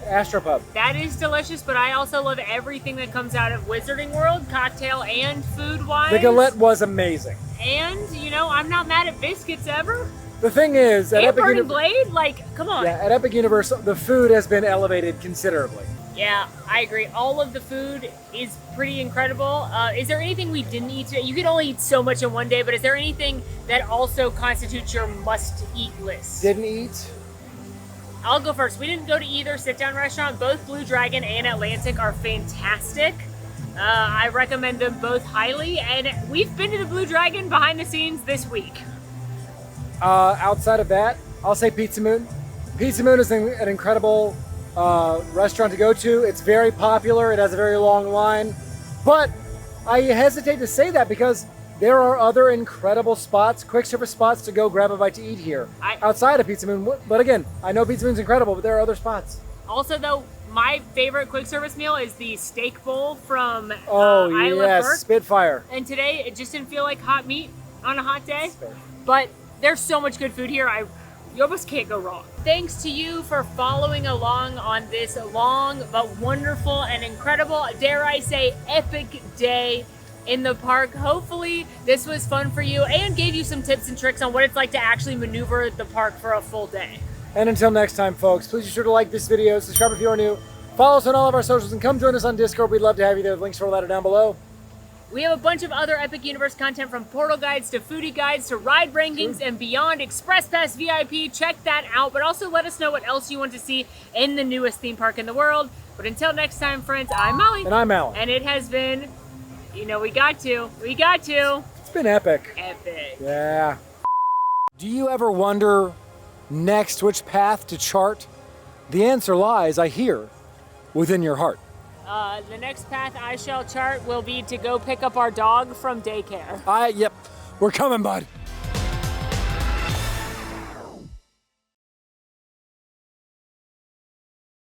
Astropub. That is delicious, but I also love everything that comes out of Wizarding World, cocktail and food-wise. The galette was amazing. And, you know, I'm not mad at biscuits ever. The thing is, at And Epic Burning Blade, like, come on. Yeah, at Epic Universe, the food has been elevated considerably. Yeah, I agree. All of the food is pretty incredible. Is there anything we didn't eat today? You can only eat so much in one day, but is there anything that also constitutes your must-eat list? Didn't eat? I'll go first. We didn't go to either sit-down restaurant. Both Blue Dragon and Atlantic are fantastic. I recommend them both highly, and we've been to the Blue Dragon behind the scenes this week. Outside of that, I'll say Pizza Moon. Pizza Moon is an incredible restaurant to go to. It's very popular. It has a very long line. But I hesitate to say that because there are other incredible spots, quick service spots to go grab a bite to eat here outside of Pizza Moon. But again, I know Pizza Moon's incredible, but there are other spots. Also, though, my favorite quick service meal is the steak bowl from Isla Burke. Spitfire. And today, it just didn't feel like hot meat on a hot day. But there's so much good food here. You almost can't go wrong. Thanks to you for following along on this long but wonderful and incredible, dare I say, epic day in the park. Hopefully this was fun for you and gave you some tips and tricks on what it's like to actually maneuver the park for a full day. And until next time, folks, please be sure to like this video, subscribe if you are new, follow us on all of our socials, and come join us on Discord. We'd love to have you there. The links for all that are down below. We have a bunch of other Epic Universe content, from portal guides to foodie guides to ride rankings and beyond. Express Pass VIP, check that out, but also let us know what else you want to see in the newest theme park in the world. But until next time, friends, I'm Molly. And I'm Alan. And it has been, we got to. It's been epic. Epic. Yeah. Do you ever wonder next which path to chart? The answer lies, I hear, within your heart. The next path I shall chart will be to go pick up our dog from daycare. Yep, we're coming, bud.